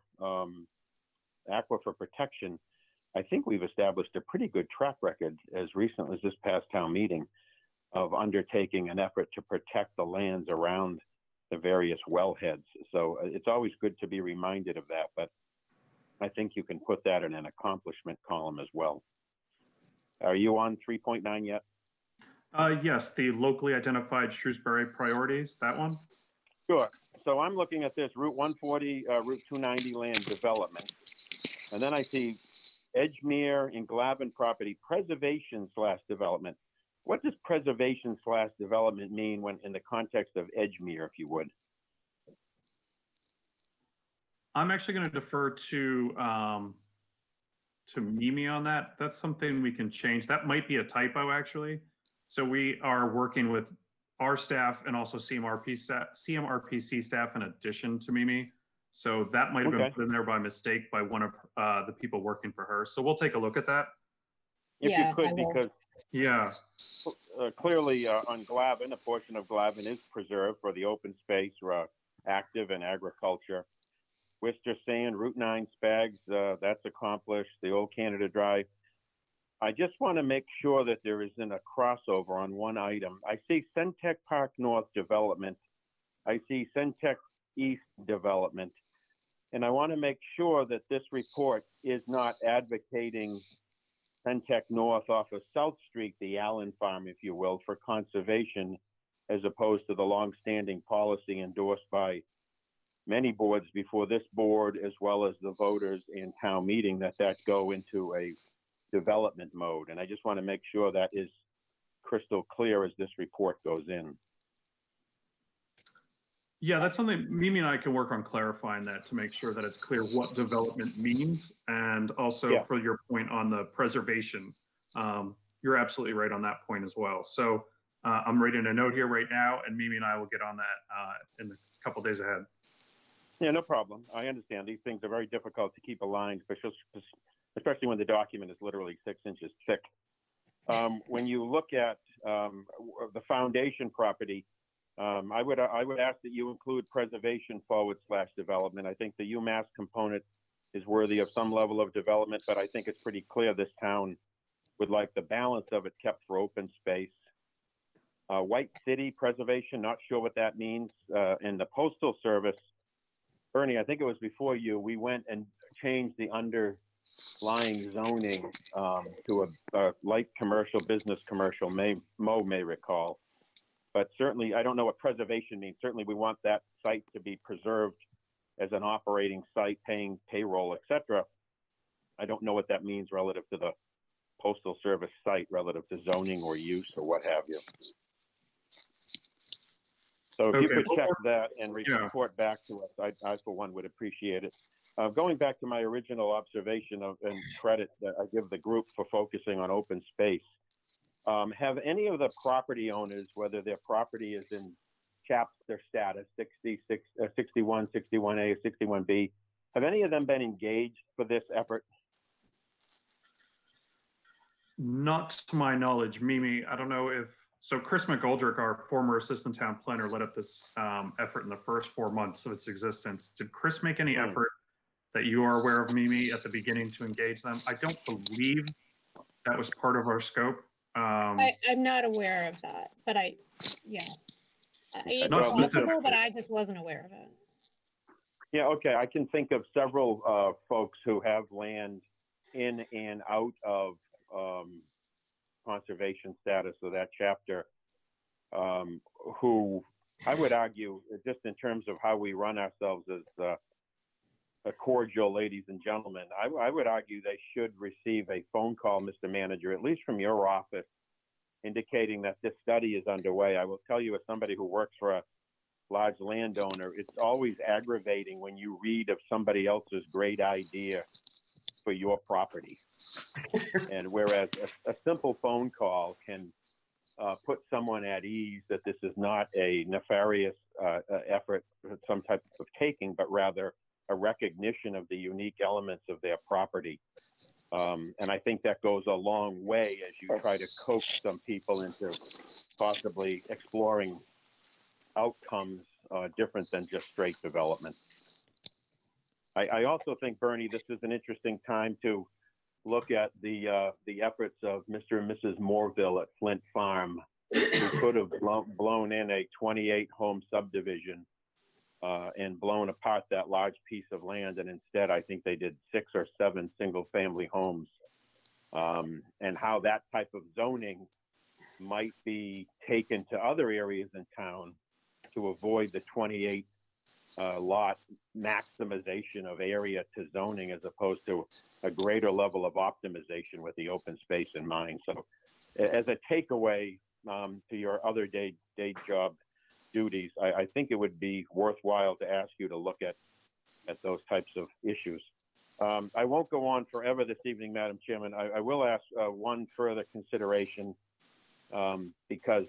Speaker 9: aquifer protection, I think we've established a pretty good track record as recently as this past town meeting of undertaking an effort to protect the lands around the various wellheads. So it's always good to be reminded of that, but I think you can put that in an accomplishment column as well. Are you on 3.9 yet?
Speaker 16: Yes, the locally identified Shrewsbury priorities, that one?
Speaker 9: Sure. So I'm looking at this Route 140, Route 290 land development. And then I see Edgemere and Glavin property preservation / development. What does preservation / development mean when in the context of Edgemere, if you would?
Speaker 16: I'm actually going to defer to Mimi on that. That's something we can change. That might be a typo, actually. So we are working with our staff and also CMRPC staff in addition to Mimi. So that might have been put in there by mistake by one of the people working for her. So we'll take a look at that.
Speaker 9: If you could, because clearly on Glavin, a portion of Glavin is preserved for the open space or active and agriculture. Worcester Sand, Route 9 Spags, that's accomplished. The old Canada Drive. I just want to make sure that there isn't a crossover on one item. I see Centec Park North development. I see Centec East development. And I want to make sure that this report is not advocating Centec North off of South Street, the Allen Farm, if you will, for conservation, as opposed to the longstanding policy endorsed by many boards before this board, as well as the voters in town meeting, that go into a development mode. And I just want to make sure that is crystal clear as this report goes in.
Speaker 16: Yeah, that's something Mimi and I can work on clarifying that to make sure that it's clear what development means. And also for your point on the preservation, you're absolutely right on that point as well. So I'm writing a note here right now, and Mimi and I will get on that in a couple days ahead.
Speaker 9: Yeah, no problem. I understand these things are very difficult to keep aligned, especially when the document is literally 6 inches thick. When you look at the foundation property, I would ask that you include preservation / development. I think the UMass component is worthy of some level of development, but I think it's pretty clear this town would like the balance of it kept for open space. White City preservation, not sure what that means. And the Postal Service, Bernie, I think it was before you, we went and changed the underlying zoning to a light commercial, business commercial, Mo may recall. But certainly, I don't know what preservation means. Certainly, we want that site to be preserved as an operating site, paying payroll, etc. I don't know what that means relative to the Postal Service site, relative to zoning or use or what have you. So if you could check that and report back to us, I for one would appreciate it. Going back to my original observation and credit that I give the group for focusing on open space, have any of the property owners, whether their property is in chapter status, 61, 61A, 61B, have any of them been engaged for this effort?
Speaker 16: Not to my knowledge. Mimi, I don't know if, so Chris McGoldrick, our former assistant town planner, led up this effort in the first 4 months of its existence. Did Chris make any effort that you are aware of, Mimi, at the beginning to engage them? I don't believe that was part of our scope.
Speaker 5: I'm not aware of that, but it's possible, but I just wasn't aware of it.
Speaker 9: Yeah, okay. I can think of several folks who have land in and out of conservation status of that chapter who I would argue, just in terms of how we run ourselves as a cordial ladies and gentlemen, I would argue they should receive a phone call, Mr. Manager, at least from your office, indicating that this study is underway. I will tell you, as somebody who works for a large landowner, it's always aggravating when you read of somebody else's great idea for your property. And whereas a simple phone call can put someone at ease that this is not a nefarious effort, some type of taking, but rather a recognition of the unique elements of their property. And I think that goes a long way as you try to coax some people into possibly exploring outcomes different than just straight development. I also think, Bernie, this is an interesting time to look at the efforts of Mr. and Mrs. Morville at Flint Farm, who could have blown in a 28-home subdivision and blown apart that large piece of land. And instead, I think they did 6 or 7 single-family homes, and how that type of zoning might be taken to other areas in town to avoid the 28 lot maximization of area to zoning, as opposed to a greater level of optimization with the open space in mind. So as a takeaway to your other day job duties, I think it would be worthwhile to ask you to look at those types of issues. I won't go on forever this evening, Madam Chairman. I will ask one further consideration, because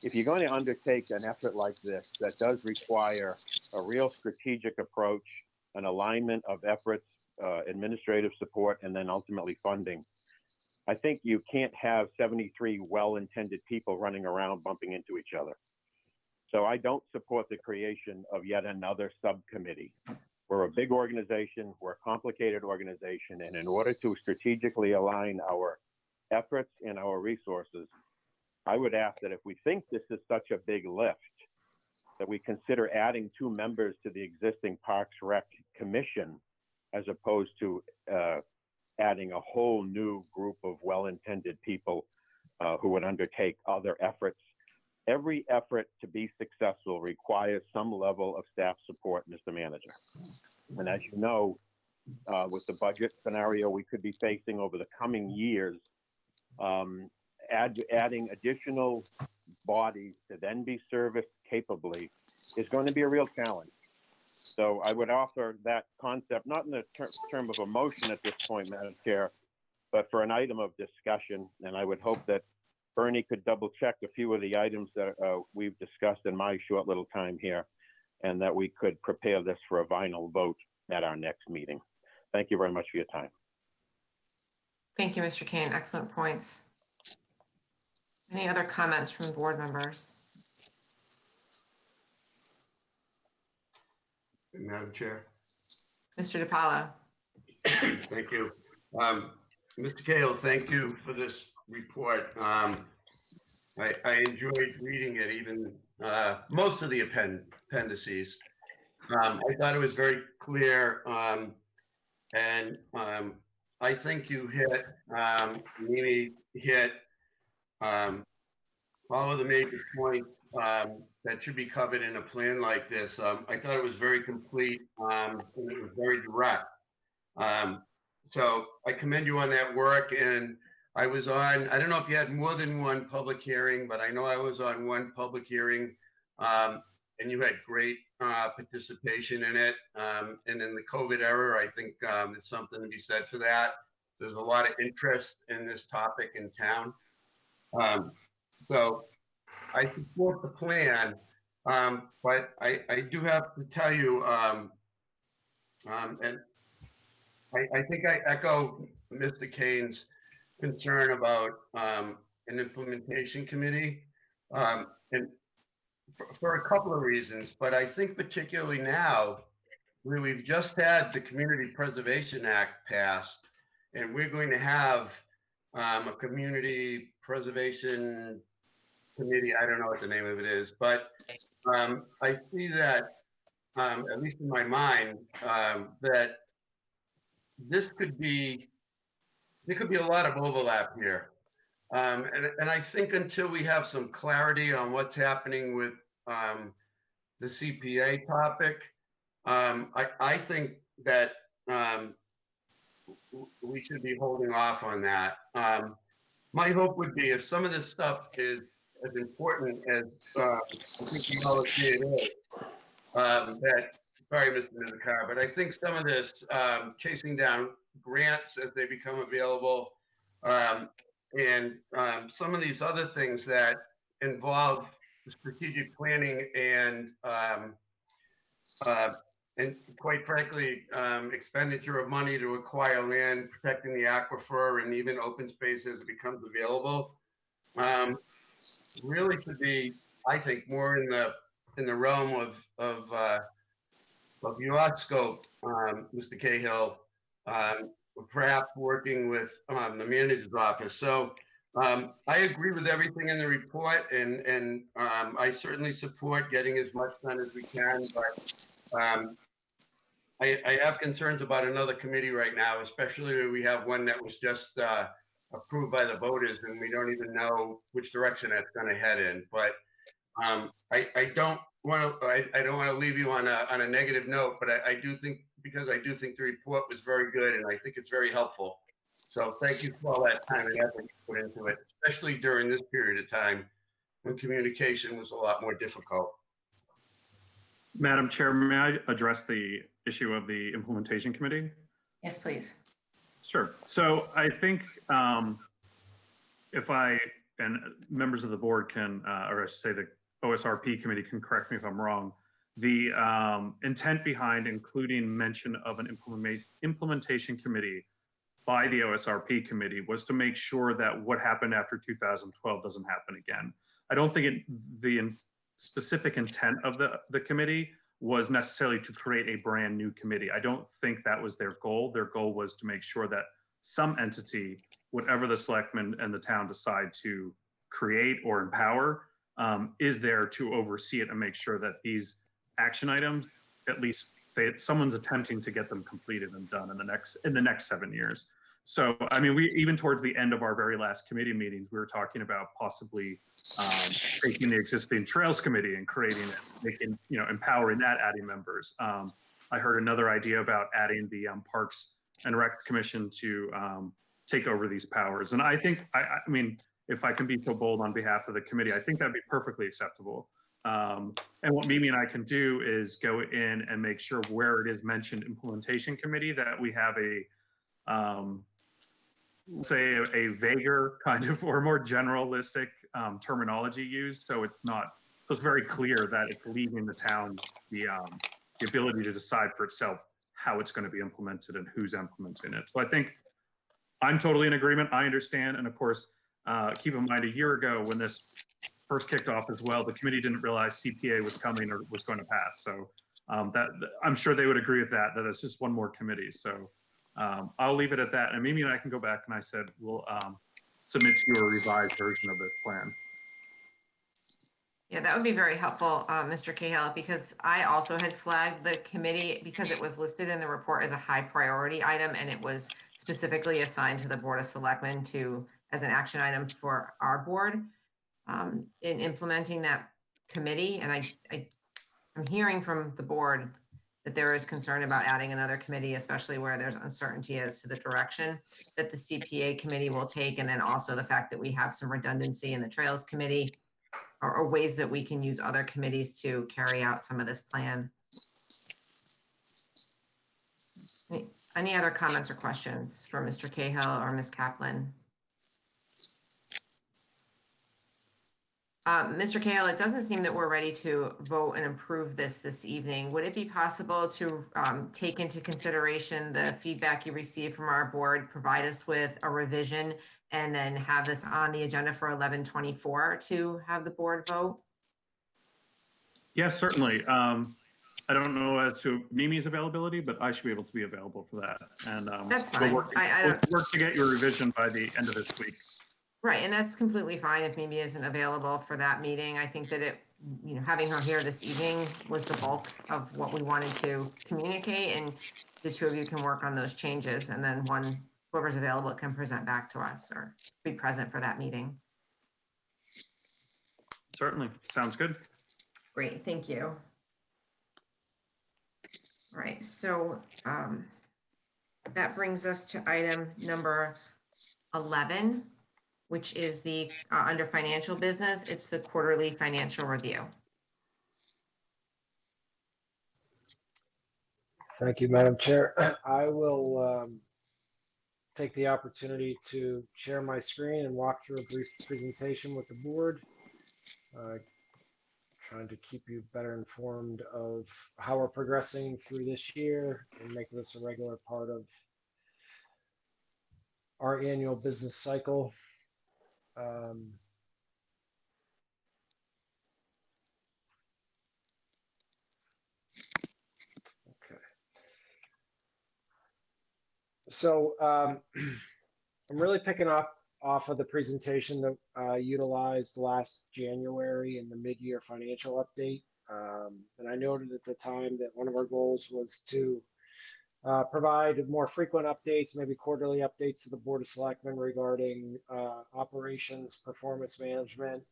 Speaker 9: if you're going to undertake an effort like this that does require a real strategic approach, an alignment of efforts, administrative support, and then ultimately funding, I think you can't have 73 well-intended people running around bumping into each other. So I don't support the creation of yet another subcommittee. We're a big organization, we're a complicated organization, and in order to strategically align our efforts and our resources, I would ask that if we think this is such a big lift, that we consider adding 2 members to the existing Parks Rec Commission, as opposed to adding a whole new group of well-intended people who would undertake other efforts. Every effort to be successful requires some level of staff support, Mr. Manager. And as you know, with the budget scenario we could be facing over the coming years, adding additional bodies to then be serviced capably is going to be a real challenge. So I would offer that concept, not in the term of a motion at this point, Madam Chair, but for an item of discussion. And I would hope that Bernie could double check a few of the items that we've discussed in my short little time here, and that we could prepare this for a final vote at our next meeting. Thank you very much for your time.
Speaker 3: Thank you, Mr. Kane. Excellent points. Any other comments from board members?
Speaker 13: Madam Chair.
Speaker 3: Mr. DiPaolo.
Speaker 13: Thank you. Mr. Cahill, thank you for this report. I enjoyed reading it, even most of the appendices. I thought it was very clear, and I think you hit, Mimi hit all of the major points that should be covered in a plan like this. I thought it was very complete, and it was very direct. So I commend you on that work. And I was on, I don't know if you had more than one public hearing, but I know I was on one public hearing, and you had great participation in it. And in the COVID era, I think there's something to be said for that. There's a lot of interest in this topic in town. So I support the plan, but I do have to tell you, and I think I echo Mr. Kane's concern about an implementation committee, and for a couple of reasons, but I think particularly now, where we've just had the Community Preservation Act passed, and we're going to have a community preservation committee. I don't know what the name of it is, but I see that, at least in my mind, that there could be a lot of overlap here. And I think until we have some clarity on what's happening with the CPA topic, I think that we should be holding off on that. My hope would be if some of this stuff is as important as I think we all agree it is, that, sorry, Mr. Nizikar, but I think some of this chasing down grants as they become available, and some of these other things that involve strategic planning and quite frankly, expenditure of money to acquire land, protecting the aquifer, and even open space as it becomes available, really should be, I think, more in the realm of your scope, Mr. Cahill, perhaps working with the manager's office. So I agree with everything in the report, and I certainly support getting as much done as we can, but I have concerns about another committee right now, especially when we have one that was just approved by the voters and we don't even know which direction that's going to head in. But I don't want to leave you on a negative note, but I do think, because I do think the report was very good and I think it's very helpful. So thank you for all that time and effort you put into it, especially during this period of time when communication was a lot more difficult.
Speaker 16: Madam Chair, may I address the issue of the implementation committee?
Speaker 3: Yes, please.
Speaker 16: Sure. So I think if I, and members of the board can, or I should say the OSRP committee can correct me if I'm wrong, the intent behind including mention of an implementation committee by the OSRP committee was to make sure that what happened after 2012 doesn't happen again. I don't think the specific intent of the committee was necessarily to create a brand new committee. I don't think that was their goal. Their goal was to make sure that some entity, whatever the selectmen and the town decide to create or empower, is there to oversee it and make sure that these action items, at least someone's attempting to get them completed and done in the next 7 years. So, I mean, we even towards the end of our very last committee meetings, we were talking about possibly taking the existing Trails Committee and creating it, making, empowering that, adding members. I heard another idea about adding the Parks and Rec Commission to take over these powers. And I think, I mean, if I can be so bold on behalf of the committee, I think that'd be perfectly acceptable. And what Mimi and I can do is go in and make sure where it is mentioned implementation committee that we have a, say a vaguer kind of or more generalistic terminology used. So it's very clear that it's leaving the town the ability to decide for itself how it's going to be implemented and who's implementing it. So I think I'm totally in agreement. I understand. And of course, keep in mind a year ago when this first kicked off as well, the committee didn't realize CPA was coming or was going to pass. So that I'm sure they would agree with that it's just one more committee. So I'll leave it at that. And Mimi and I can go back and I said, we'll submit to you a revised version of this plan.
Speaker 3: Yeah, that would be very helpful, Mr. Cahill, because I also had flagged the committee because it was listed in the report as a high priority item and it was specifically assigned to the Board of Selectmen as an action item for our board in implementing that committee. And I'm hearing from the board that there is concern about adding another committee, especially where there's uncertainty as to the direction that the CPA committee will take. And then also the fact that we have some redundancy in the Trails Committee or ways that we can use other committees to carry out some of this plan. Any other comments or questions for Mr. Cahill or Ms. Kaplan? Mr. Cahill, it doesn't seem that we're ready to vote and approve this evening. Would it be possible to take into consideration the feedback you received from our board, provide us with a revision, and then have this on the agenda for 11/24 to have the board vote?
Speaker 16: Yes, certainly. I don't know as to Mimi's availability, but I should be able to be available for that. And
Speaker 3: that's fine.
Speaker 16: We'll work to get your revision by the end of this week.
Speaker 3: Right, and that's completely fine if Mimi isn't available for that meeting. I think that having her here this evening was the bulk of what we wanted to communicate, and the two of you can work on those changes, and then one whoever's available can present back to us or be present for that meeting.
Speaker 16: Certainly, sounds good.
Speaker 3: Great, thank you. All right, so that brings us to item number 11, which is the under financial business. It's the quarterly financial review.
Speaker 8: Thank you, Madam Chair. I will take the opportunity to share my screen and walk through a brief presentation with the board. Trying to keep you better informed of how we're progressing through this year and make this a regular part of our annual business cycle. Okay. So I'm really picking up off of the presentation that utilized last January in the mid-year financial update. And I noted at the time that one of our goals was to provide more frequent updates, maybe quarterly updates to the Board of Selectmen regarding operations, performance management,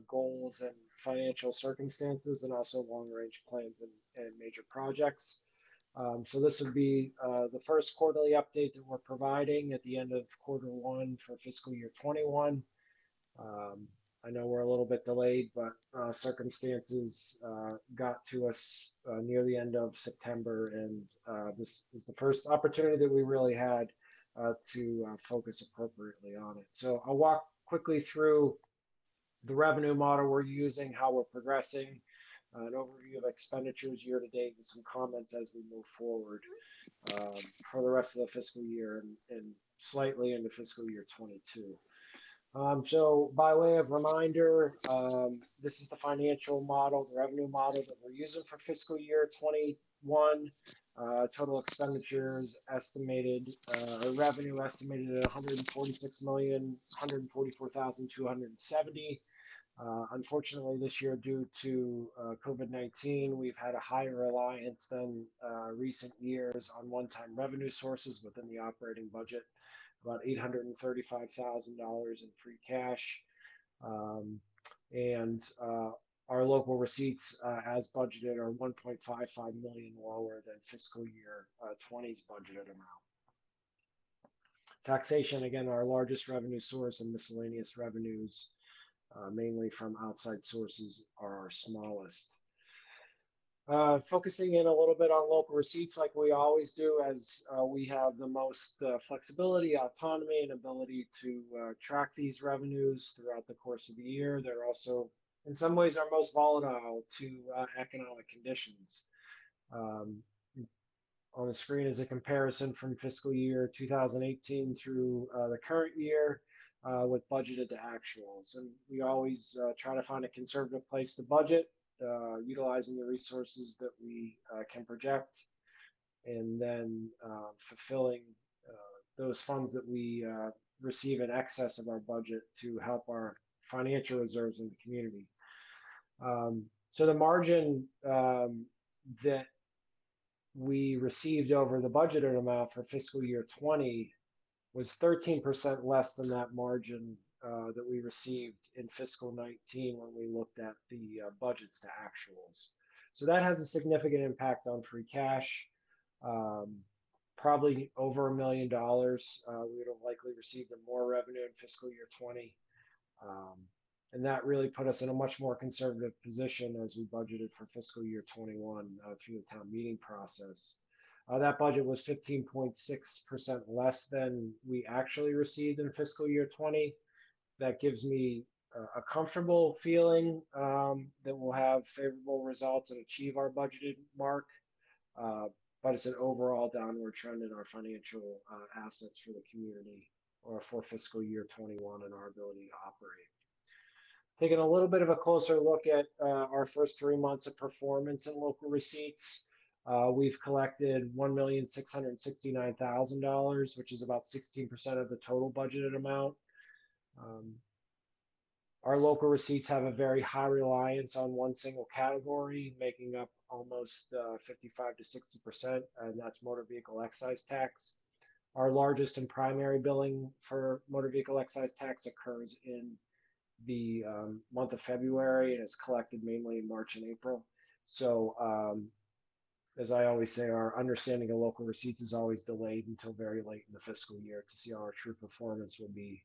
Speaker 8: goals and financial circumstances, and also long-range plans and major projects. So this would be the first quarterly update that we're providing at the end of Q1 for fiscal year 21. I know we're a little bit delayed, but circumstances got to us near the end of September, and this is the first opportunity that we really had to focus appropriately on it. So I'll walk quickly through the revenue model we're using, how we're progressing, an overview of expenditures year to date, and some comments as we move forward for the rest of the fiscal year and slightly into fiscal year 22. So by way of reminder, this is the financial model, the revenue model that we're using for fiscal year 21. Total expenditures estimated, or revenue estimated at $146,144,270. Unfortunately, this year, due to COVID-19, we've had a higher reliance than recent years on one-time revenue sources within the operating budget, about $835,000 in free cash. And our local receipts as budgeted are $1.55 million lower than fiscal year 20's budgeted amount. Taxation, again, our largest revenue source, and miscellaneous revenues, mainly from outside sources, are our smallest. Focusing in a little bit on local receipts like we always do, as we have the most flexibility, autonomy, and ability to track these revenues throughout the course of the year. They're also, in some ways, our most volatile to economic conditions. On the screen is a comparison from fiscal year 2018 through the current year with budgeted to actuals. And we always try to find a conservative place to budget, utilizing the resources that we can project, and then fulfilling those funds that we receive in excess of our budget to help our financial reserves in the community. So the margin that we received over the budgeted amount for fiscal year 20 was 13% less than that margin that we received in fiscal 19 when we looked at the budgets to actuals. So that has a significant impact on free cash, probably over $1 million. We would have likely received more revenue in fiscal year 20. And that really put us in a much more conservative position as we budgeted for fiscal year 21 through the town meeting process. That budget was 15.6% less than we actually received in fiscal year 20. That gives me a comfortable feeling that we'll have favorable results and achieve our budgeted mark. But it's an overall downward trend in our financial assets for the community or for fiscal year 21 and our ability to operate. Taking a little bit of a closer look at our first 3 months of performance in local receipts. We've collected $1,669,000, which is about 16% of the total budgeted amount. Our local receipts have a very high reliance on one single category, making up almost 55 to 60%, and that's motor vehicle excise tax. Our largest and primary billing for motor vehicle excise tax occurs in the month of February and is collected mainly in March and April. So as I always say, our understanding of local receipts is always delayed until very late in the fiscal year to see how our true performance will be.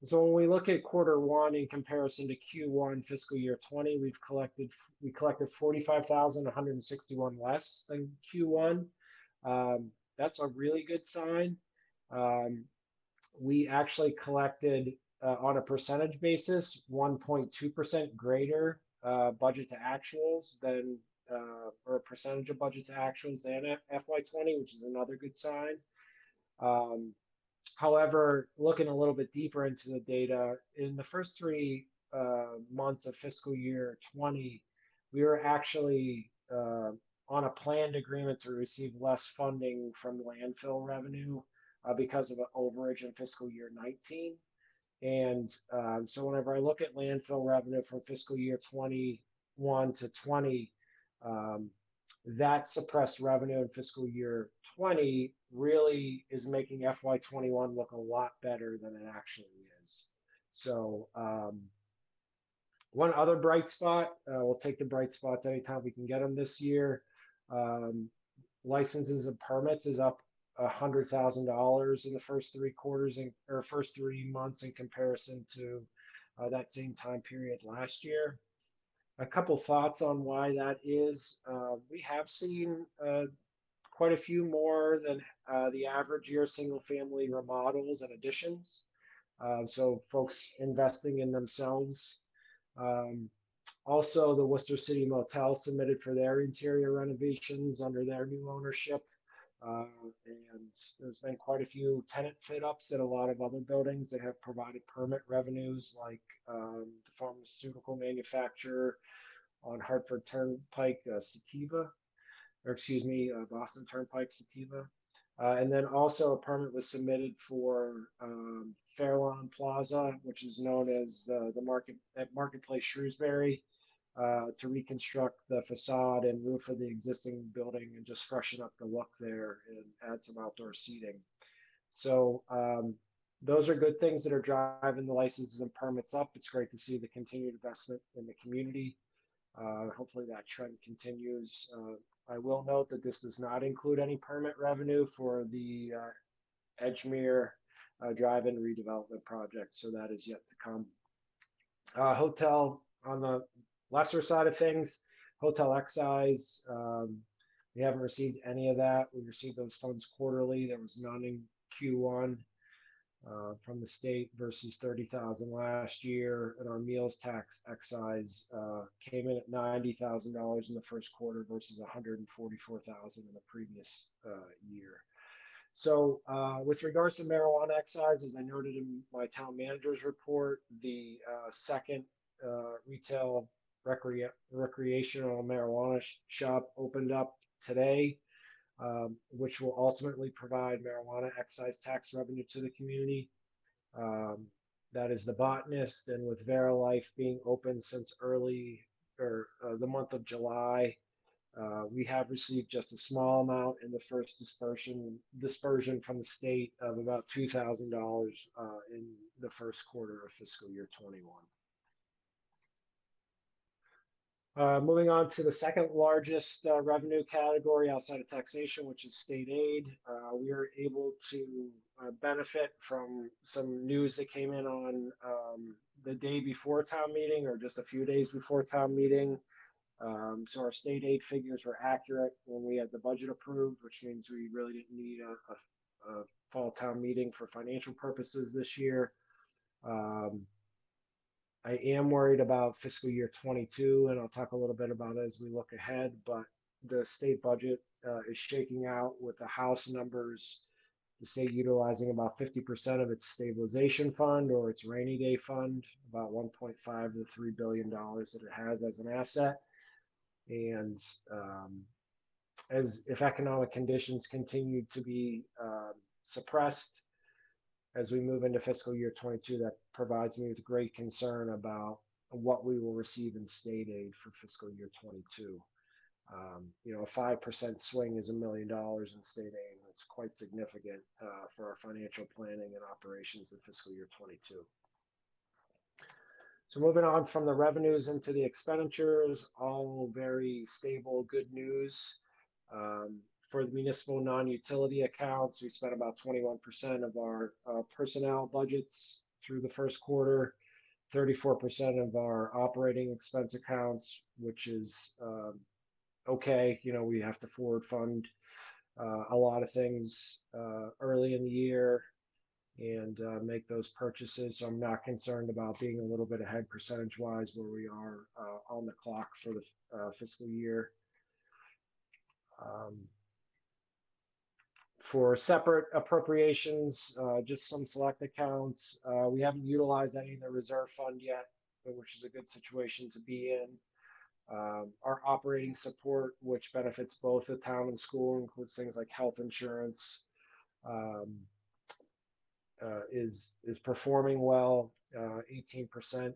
Speaker 8: So when we look at quarter one in comparison to Q1 fiscal year 20, we collected 45,161 less than Q1. That's a really good sign. We actually collected on a percentage basis 1.2% greater budget to actuals than or a percentage of budget to actuals than FY20, which is another good sign. However, looking a little bit deeper into the data, in the first 3 months of fiscal year 20, we were actually on a planned agreement to receive less funding from landfill revenue because of an overage in fiscal year 19. And so whenever I look at landfill revenue from fiscal year 21 to 20, that suppressed revenue in fiscal year 20 really is making FY21 look a lot better than it actually is. So one other bright spot, we'll take the bright spots anytime we can get them this year. Licenses and permits is up $100,000 in the first 3 quarters or first 3 months in comparison to that same time period last year. A couple thoughts on why that is. We have seen quite a few more than the average year single family remodels and additions. So folks investing in themselves. Also, the Worcester City Motel submitted for their interior renovations under their new ownership. And there's been quite a few tenant fit ups at a lot of other buildings that have provided permit revenues, like the pharmaceutical manufacturer on Hartford Turnpike, Sativa, or excuse me, Boston Turnpike, Sativa. And then also a permit was submitted for Fairlawn Plaza, which is known as the Marketplace Shrewsbury, to reconstruct the facade and roof of the existing building and just freshen up the look there and add some outdoor seating. So those are good things that are driving the licenses and permits up. It's great to see the continued investment in the community. Hopefully that trend continues. I will note that this does not include any permit revenue for the Edgemere Drive-In redevelopment project, so that is yet to come. Hotel, on the lesser side of things, hotel excise, we haven't received any of that. We received those funds quarterly. There was none in Q1 from the state versus 30,000 last year. And our meals tax excise came in at $90,000 in the first quarter versus $144,000 in the previous year. So with regards to marijuana excise, as I noted in my town manager's report, the second retail recreational marijuana shop opened up today, which will ultimately provide marijuana excise tax revenue to the community. That is the Botanist, and with VeriLife being open since the month of July, we have received just a small amount in the first dispersion from the state of about $2,000 in the first quarter of fiscal year 21. Moving on to the second largest revenue category outside of taxation, which is state aid. We were able to benefit from some news that came in on the day before town meeting or just a few days before town meeting. So our state aid figures were accurate when we had the budget approved, which means we really didn't need a fall town meeting for financial purposes this year. I am worried about fiscal year 22, and I'll talk a little bit about it as we look ahead, but the state budget is shaking out with the House numbers, the state utilizing about 50% of its stabilization fund or its rainy day fund, about $1.5 to $3 billion that it has as an asset. And if economic conditions continue to be suppressed, as we move into fiscal year 22, that provides me with great concern about what we will receive in state aid for fiscal year 22. You know, a 5% swing is $1 million in state aid. It's quite significant for our financial planning and operations in fiscal year 22. So moving on from the revenues into the expenditures, all very stable, good news. For the municipal non-utility accounts, we spent about 21% of our personnel budgets through the first quarter, 34% of our operating expense accounts, which is okay. You know, we have to forward fund a lot of things early in the year and make those purchases. So I'm not concerned about being a little bit ahead percentage-wise where we are on the clock for the fiscal year. For separate appropriations, just some select accounts. We haven't utilized any of the reserve fund yet, which is a good situation to be in. Our operating support, which benefits both the town and school, includes things like health insurance, is performing well. 18%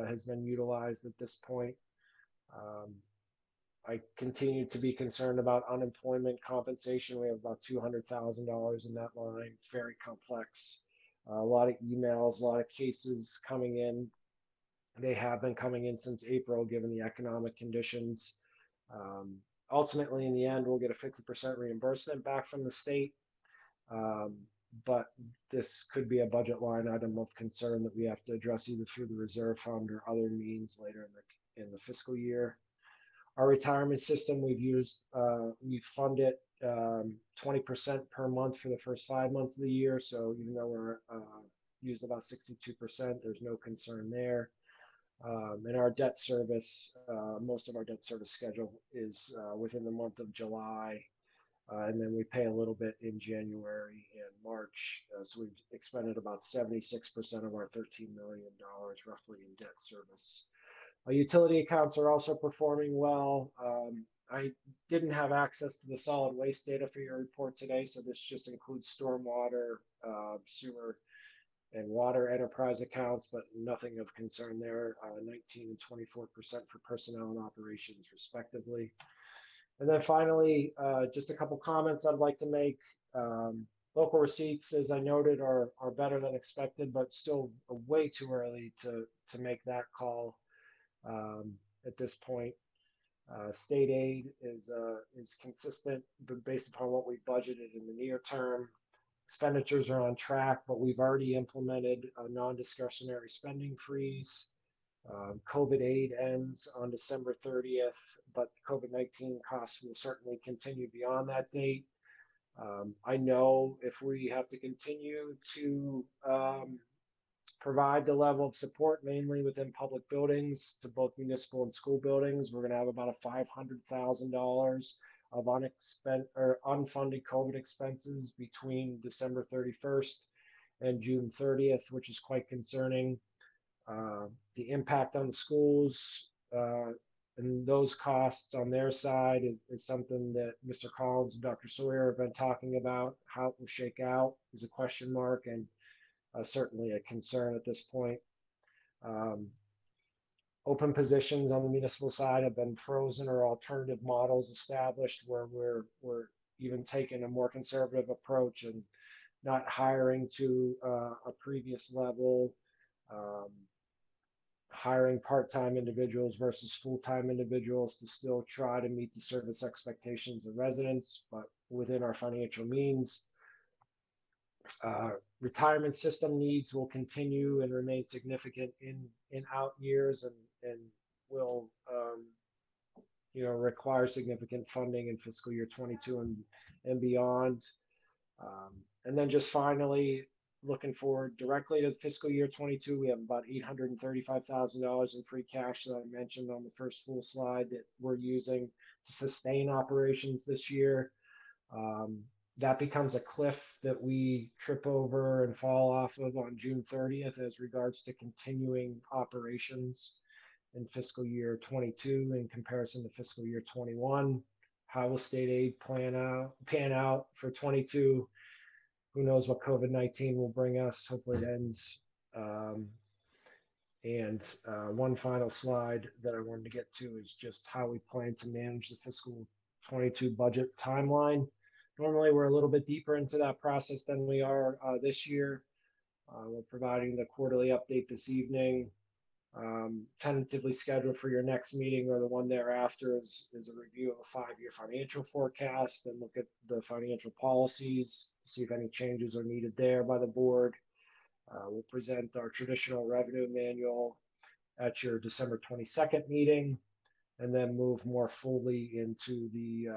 Speaker 8: has been utilized at this point. I continue to be concerned about unemployment compensation. We have about $200,000 in that line. It's very complex. A lot of emails, a lot of cases coming in. They have been coming in since April, given the economic conditions. Ultimately, in the end, we'll get a 50% reimbursement back from the state. But this could be a budget line item of concern that we have to address either through the reserve fund or other means later in the fiscal year. Our retirement system, we've funded 20% per month for the first 5 months of the year. So even though we're used about 62%, there's no concern there. And our debt service, most of our debt service schedule is within the month of July. And then we pay a little bit in January and March. So we've expended about 76% of our $13 million roughly in debt service. Our utility accounts are also performing well. I didn't have access to the solid waste data for your report today, so this just includes stormwater, sewer, and water enterprise accounts, but nothing of concern there. 19 and 24% for personnel and operations, respectively. And then finally, just a couple comments I'd like to make. Local receipts, as I noted, are better than expected, but still way too early to make that call at this point. State aid is consistent, but based upon what we budgeted in the near term. Expenditures are on track, but we've already implemented a non-discretionary spending freeze. COVID aid ends on December 30th, but COVID-19 costs will certainly continue beyond that date. I know if we have to continue to provide the level of support, mainly within public buildings, to both municipal and school buildings, we're going to have about a $500,000 of unfunded COVID expenses between December 31st and June 30th, which is quite concerning. The impact on the schools and those costs on their side is something that Mr. Collins and Dr. Sawyer have been talking about. How it will shake out is a question mark and certainly a concern at this point. Open positions on the municipal side have been frozen or alternative models established where we're even taking a more conservative approach and not hiring to a previous level, hiring part-time individuals versus full-time individuals to still try to meet the service expectations of residents, but within our financial means. Retirement system needs will continue and remain significant in out years and will require significant funding in fiscal year 22 and beyond. And then just finally, looking forward directly to fiscal year 22, we have about $835,000 in free cash that I mentioned on the first full slide that we're using to sustain operations this year. That becomes a cliff that we trip over and fall off of on June 30th as regards to continuing operations in fiscal year 22 in comparison to fiscal year 21. How will state aid pan out for 22? Who knows what COVID-19 will bring us? Hopefully it ends. And one final slide that I wanted to get to is just how we plan to manage the fiscal 22 budget timeline. Normally, we're a little bit deeper into that process than we are this year. We're providing the quarterly update this evening. Tentatively scheduled for your next meeting or the one thereafter is a review of a 5-year financial forecast and look at the financial policies, see if any changes are needed there by the board. We'll present our traditional revenue manual at your December 22nd meeting, and then move more fully into the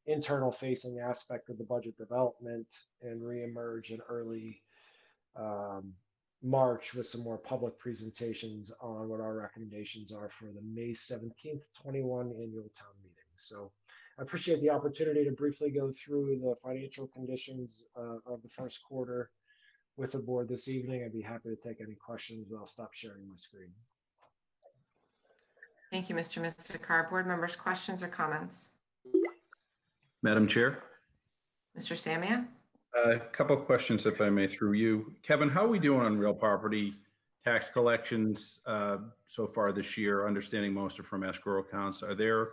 Speaker 8: internal facing aspect of the budget development and reemerge in early March with some more public presentations on what our recommendations are for the May 17th, 21 annual town meeting. So I appreciate the opportunity to briefly go through the financial conditions of the first quarter with the board this evening. I'd be happy to take any questions, but I'll stop sharing my screen.
Speaker 3: Thank you, Mr. Mystikar. Board members, questions or comments?
Speaker 4: Madam Chair?
Speaker 3: Mr. Samia?
Speaker 4: A couple of questions, if I may, through you. Kevin, how are we doing on real property tax collections so far this year? Understanding most are from escrow accounts. Are there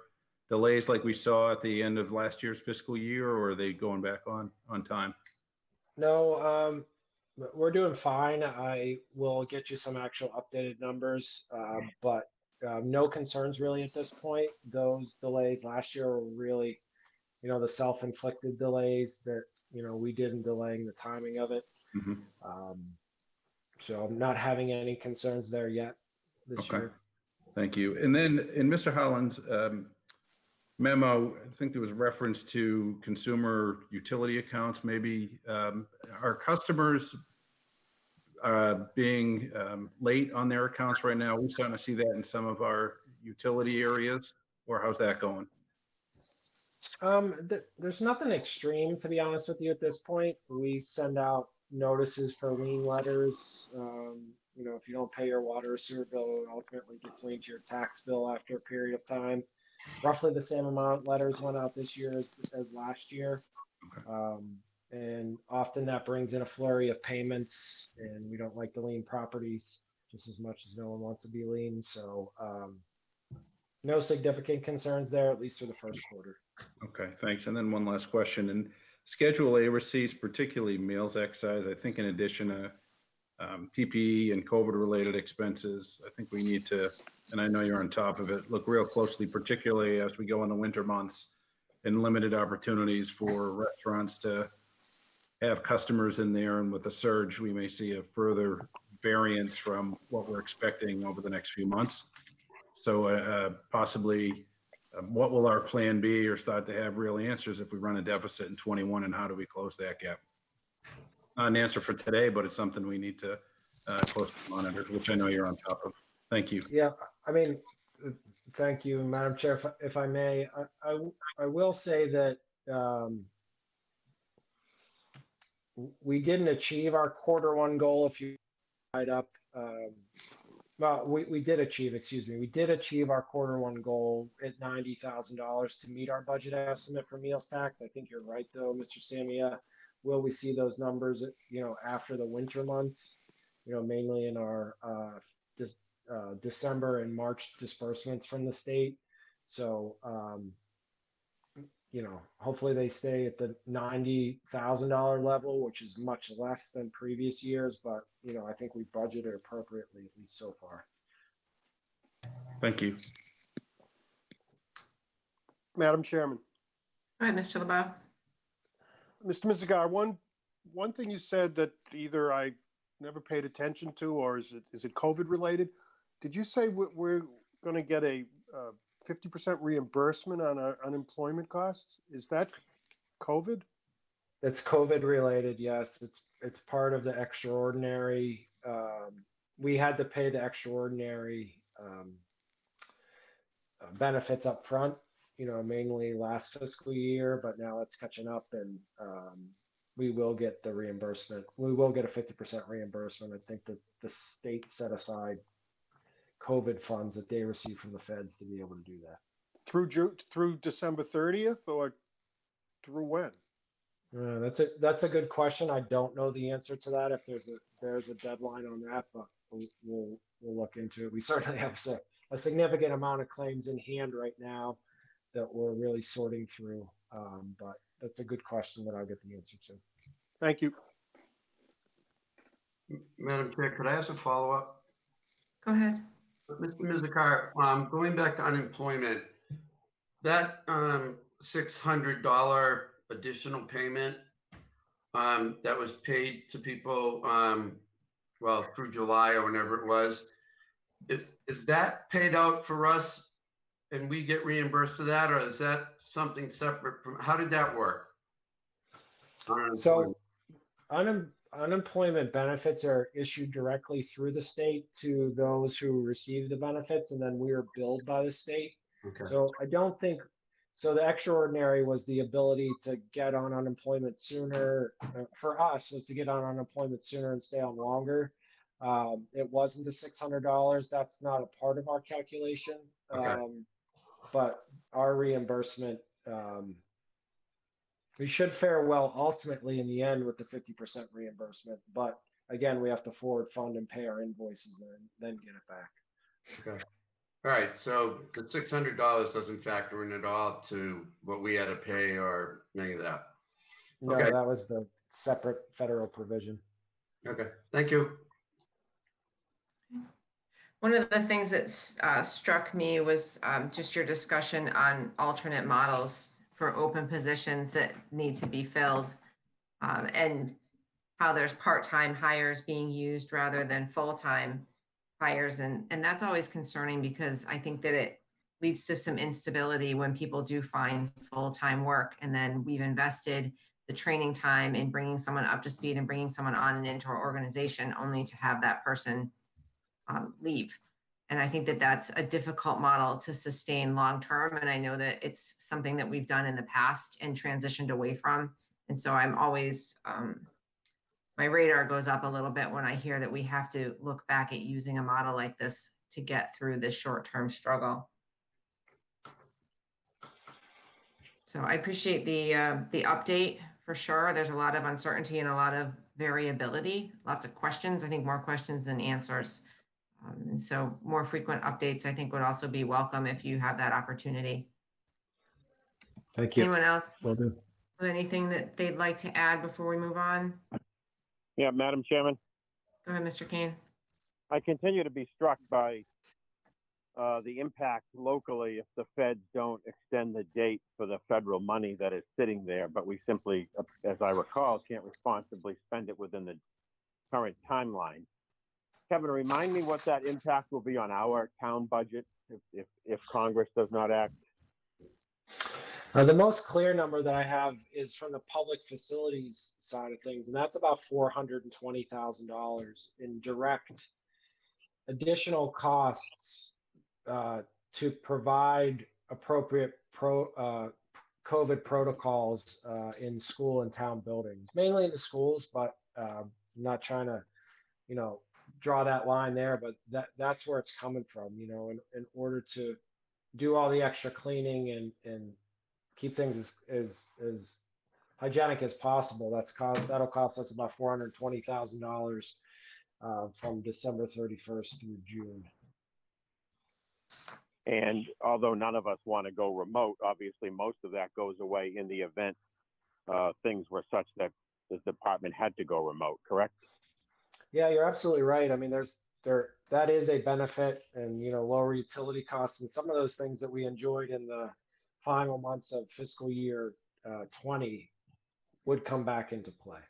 Speaker 4: delays like we saw at the end of last year's fiscal year, or are they going back on time?
Speaker 8: No, we're doing fine. I will get you some actual updated numbers, but no concerns really at this point. Those delays last year were really, the self-inflicted delays that, we did in delaying the timing of it.
Speaker 4: Mm-hmm.
Speaker 8: So I'm not having any concerns there yet this year.
Speaker 4: Thank you. And then in Mr. Holland's memo, I think there was reference to consumer utility accounts. Maybe are customers being late on their accounts right now? We're starting to see that in some of our utility areas, or how's that going?
Speaker 8: There's nothing extreme, to be honest with you, at this point. We send out notices for lien letters. If you don't pay your water or sewer bill, it ultimately gets linked to your tax bill after a period of time. Roughly the same amount of letters went out this year as last year. And often that brings in a flurry of payments, and we don't like the lien properties just as much as no one wants to be lien. So no significant concerns there, at least for the first quarter.
Speaker 4: Okay, thanks. And then one last question. And Schedule A receipts, particularly meals excise, I think in addition to PPE and COVID-related expenses, I think we need to, and I know you're on top of it, look real closely, particularly as we go in the winter months and limited opportunities for restaurants to have customers in there. And with the surge, we may see a further variance from what we're expecting over the next few months. So possibly what will our plan be, or start to have real answers if we run a deficit in 21, and how do we close that gap? Not an answer for today, but it's something we need to closely monitor, which I know you're on top of. Thank you.
Speaker 8: Yeah, I mean, thank you, Madam Chair. If I may, I will say that we didn't achieve our Q1 goal. If you write up, well, we did achieve, we did achieve our Q1 goal at $90,000 to meet our budget estimate for meals tax. I think you're right, though, Mr. Samia. Will we see those numbers, after the winter months, mainly in our December and March disbursements from the state? So, hopefully they stay at the $90,000 level, which is much less than previous years, but, I think we budgeted appropriately, at least so far.
Speaker 4: Thank you.
Speaker 2: Madam Chairman.
Speaker 3: Go ahead, Mr. LeBeau.
Speaker 2: Mr. Mystikar, one thing you said that either I never paid attention to, or is it COVID related? Did you say we're going to get a 50% reimbursement on our unemployment costs? Is that COVID?
Speaker 8: It's COVID related, yes. It's part of the extraordinary. We had to pay the extraordinary benefits up front, mainly last fiscal year, but now it's catching up, and we will get the reimbursement. We will get a 50% reimbursement. I think that the state set aside COVID funds that they receive from the feds to be able to do that.
Speaker 2: Through December 30th, or through when?
Speaker 8: That's a good question. I don't know the answer to that. If there's a deadline on that, but we'll look into it. We certainly have a significant amount of claims in hand right now that we're really sorting through. But that's a good question that I'll get the answer to.
Speaker 2: Thank you.
Speaker 13: Madam Chair, could I ask a follow-up?
Speaker 3: Go ahead.
Speaker 13: Mr. Mizikar, going back to unemployment, that $600 additional payment that was paid to people, well, through July or whenever it was, is that paid out for us and we get reimbursed for that, or is that something separate from, how did that work?
Speaker 8: So unemployment benefits are issued directly through the state to those who receive the benefits, and then we are billed by the state.
Speaker 13: Okay.
Speaker 8: So I don't think, so the extraordinary was the ability to get on unemployment sooner. For us, was to get on unemployment sooner and stay on longer. It wasn't the $600. That's not a part of our calculation.
Speaker 13: Okay.
Speaker 8: But our reimbursement, we should fare well ultimately in the end with the 50% reimbursement. But again, we have to forward fund and pay our invoices and then get it back.
Speaker 13: Okay. All right. So the $600 doesn't factor in at all to what we had to pay or any of that.
Speaker 8: No,
Speaker 13: Okay.
Speaker 8: that was the separate federal provision.
Speaker 13: Okay. Thank you.
Speaker 3: One of the things that struck me was just your discussion on alternate models for open positions that need to be filled, and how there's part-time hires being used rather than full-time hires. And that's always concerning, because I think that it leads to some instability when people do find full-time work, and then we've invested the training time in bringing someone up to speed and bringing someone on and into our organization, only to have that person leave. And I think that that's a difficult model to sustain long-term. And I know that it's something that we've done in the past and transitioned away from. And so I'm always, my radar goes up a little bit when I hear that we have to look back at using a model like this to get through this short-term struggle. So I appreciate the update for sure. There's a lot of uncertainty and a lot of variability, lots of questions, I think more questions than answers. And so more frequent updates, I think, would also be welcome if you have that opportunity.
Speaker 8: Thank you.
Speaker 3: Anyone else
Speaker 8: Will do.
Speaker 3: with anything that they'd like to add before we move on?
Speaker 9: Yeah, Madam Chairman,
Speaker 3: Go ahead, Mr. Kane.
Speaker 9: I continue to be struck by the impact locally if the feds don't extend the date for the federal money that is sitting there, but we simply, as I recall, can't responsibly spend it within the current timeline. Kevin, remind me what that impact will be on our town budget if Congress does not act.
Speaker 8: The most clear number that I have is from the public facilities side of things, and that's about $420,000 in direct additional costs to provide appropriate COVID protocols in school and town buildings, mainly in the schools, but I'm not trying to, draw that line there, but that's where it's coming from, in order to do all the extra cleaning and keep things as hygienic as possible. That'll cost us about $420,000 from December 31st through June.
Speaker 9: And although none of us want to go remote, obviously most of that goes away in the event things were such that the department had to go remote, correct?
Speaker 8: Yeah, you're absolutely right. I mean, that is a benefit, and lower utility costs and some of those things that we enjoyed in the final months of fiscal year 20 would come back into play.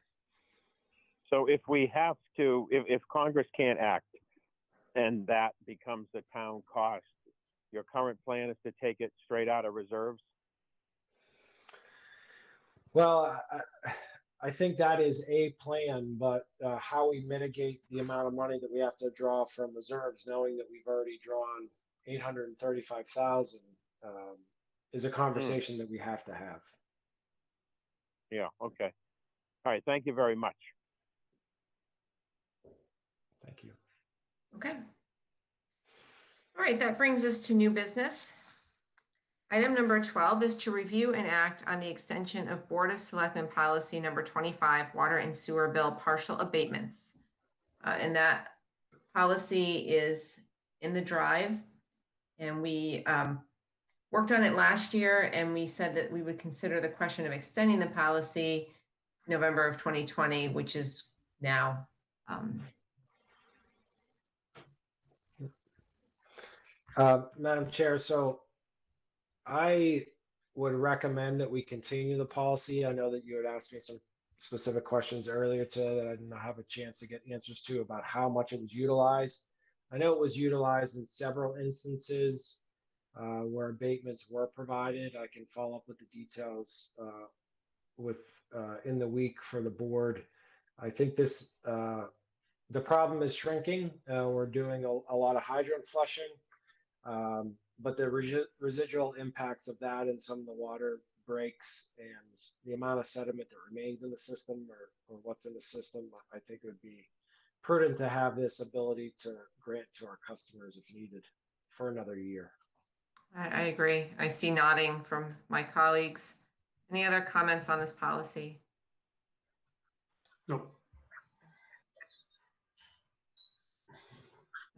Speaker 9: So if we have to, if Congress can't act and that becomes the town cost, your current plan is to take it straight out of reserves?
Speaker 8: Well, I think that is a plan, but how we mitigate the amount of money that we have to draw from reserves, knowing that we've already drawn $835,000, is a conversation that we have to have.
Speaker 9: Yeah, okay. All right, thank you very much.
Speaker 8: Thank you.
Speaker 3: Okay. All right, that brings us to new business. Item number 12 is to review and act on the extension of Board of Selectmen Policy number 25, Water and Sewer Bill Partial Abatements. And that policy is in the drive, and we worked on it last year, and we said that we would consider the question of extending the policy November of 2020, which is now.
Speaker 8: Madam Chair, so I would recommend that we continue the policy. I know that you had asked me some specific questions earlier today that I did not have a chance to get answers to about how much it was utilized. I know it was utilized in several instances where abatements were provided. I can follow up with the details in the week for the board. I think this the problem is shrinking. We're doing a lot of hydrant flushing, but the residual impacts of that and some of the water breaks and the amount of sediment that remains in the system or what's in the system, I think it would be prudent to have this ability to grant to our customers if needed for another year.
Speaker 3: I agree. I see nodding from my colleagues. Any other comments on this policy?
Speaker 6: No.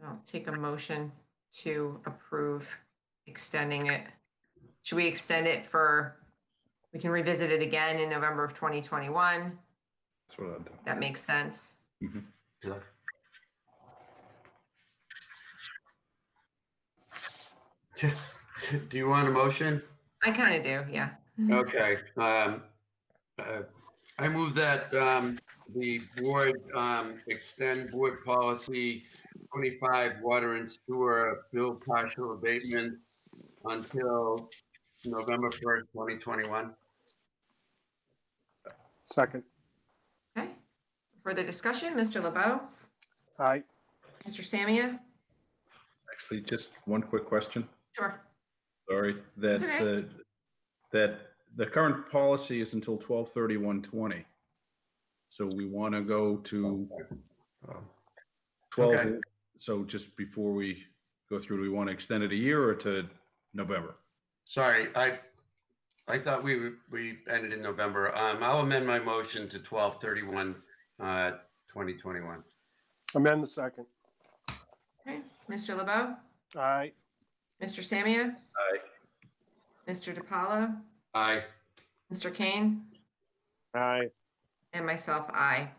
Speaker 3: I'll take a motion to approve extending it. Should we extend it for, we can revisit it again in November of 2021?
Speaker 4: That's what I'd do.
Speaker 3: That makes sense.
Speaker 4: Mm-hmm.
Speaker 13: Yeah. Do you want a motion?
Speaker 3: I kind of do, yeah.
Speaker 13: Okay. I move that the board extend board policy 25 water and sewer bill partial abatement until November 1st, 2021.
Speaker 2: Second.
Speaker 3: Okay. Further discussion, Mr. LeBeau?
Speaker 2: Aye.
Speaker 3: Mr. Samia?
Speaker 4: Actually, just one quick question.
Speaker 3: Sure.
Speaker 4: Sorry,
Speaker 3: That's okay.
Speaker 4: that the current policy is until 12/31/20. So we want to go to 12.
Speaker 13: Okay.
Speaker 4: So just before we go through, do we want to extend it a year or to November?
Speaker 13: Sorry, I thought we ended in November. I'll amend my motion to 12/31/2021.
Speaker 2: Amend the second.
Speaker 3: Okay. Mr. LeBeau?
Speaker 2: Aye.
Speaker 3: Mr. Samia?
Speaker 4: Aye.
Speaker 3: Mr. DiPaolo?
Speaker 13: Aye.
Speaker 3: Mr. Kane?
Speaker 9: Aye.
Speaker 3: And myself, aye.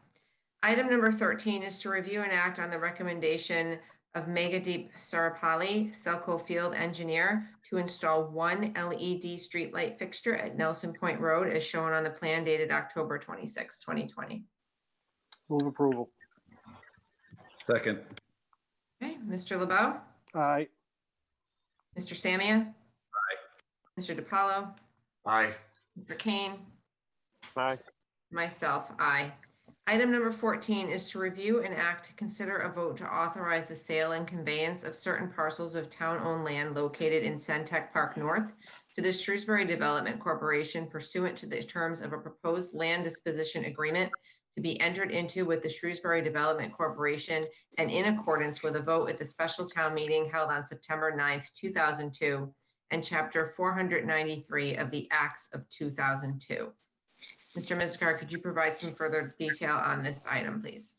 Speaker 3: Item number 13 is to review and act on the recommendation of Megadeep Sarapalli, Selco Field Engineer, to install one LED streetlight fixture at Nelson Point Road as shown on the plan dated October 26, 2020.
Speaker 2: Move approval.
Speaker 4: Second.
Speaker 3: Okay, Mr. LeBeau?
Speaker 2: Aye.
Speaker 3: Mr. Samia?
Speaker 4: Aye.
Speaker 3: Mr. DiPaolo?
Speaker 13: Aye.
Speaker 3: Mr. Kane?
Speaker 9: Aye.
Speaker 3: Myself, aye. Item number 14 is to review and act to consider a vote to authorize the sale and conveyance of certain parcels of town-owned land located in Centec Park North to the Shrewsbury Development Corporation pursuant to the terms of a proposed land disposition agreement to be entered into with the Shrewsbury Development Corporation and in accordance with a vote at the special town meeting held on September 9th, 2002, and Chapter 493 of the Acts of 2002. Mr. Miskar, could you provide some further detail on this item, please?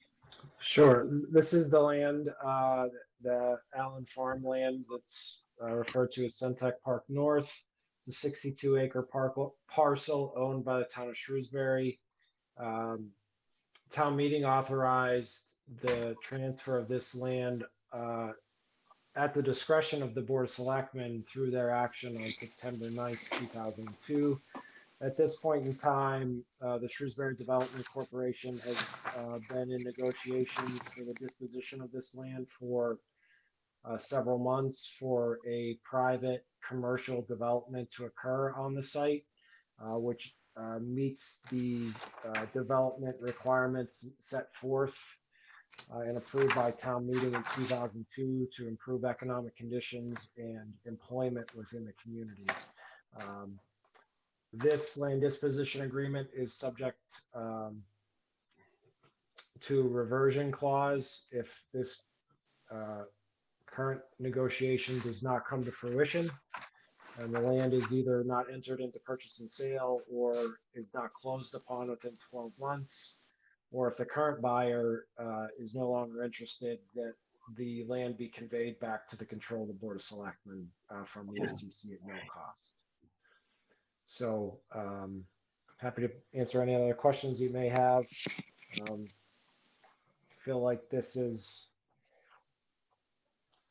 Speaker 8: Sure. This is the land, the Allen farmland that's referred to as Centec Park North. It's a 62-acre parcel owned by the town of Shrewsbury. Town meeting authorized the transfer of this land at the discretion of the Board of Selectmen through their action on September 9th, 2002. At this point in time, the Shrewsbury Development Corporation has been in negotiations for the disposition of this land for several months for a private commercial development to occur on the site, which meets the development requirements set forth and approved by town meeting in 2002 to improve economic conditions and employment within the community. This land disposition agreement is subject to reversion clause if this current negotiation does not come to fruition. and the land is either not entered into purchase and sale or is not closed upon within 12 months, or if the current buyer is no longer interested, that the land be conveyed back to the control of the Board of Selectmen from the STC at no cost. So happy to answer any other questions you may have. Feel like this is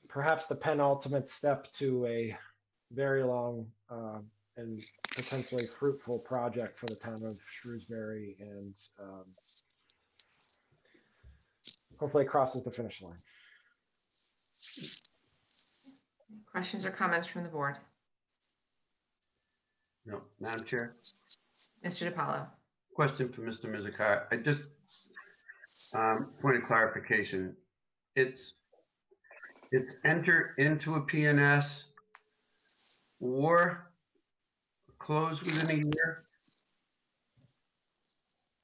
Speaker 8: perhaps the penultimate step to a very long and potentially fruitful project for the town of Shrewsbury, and hopefully it crosses the finish line.
Speaker 3: Questions or comments from the board?
Speaker 13: No, Madam Chair.
Speaker 3: Mr. DiPaolo.
Speaker 13: Question for Mr. Mizikar. I just, point of clarification. It's enter into a PNS or close within a year?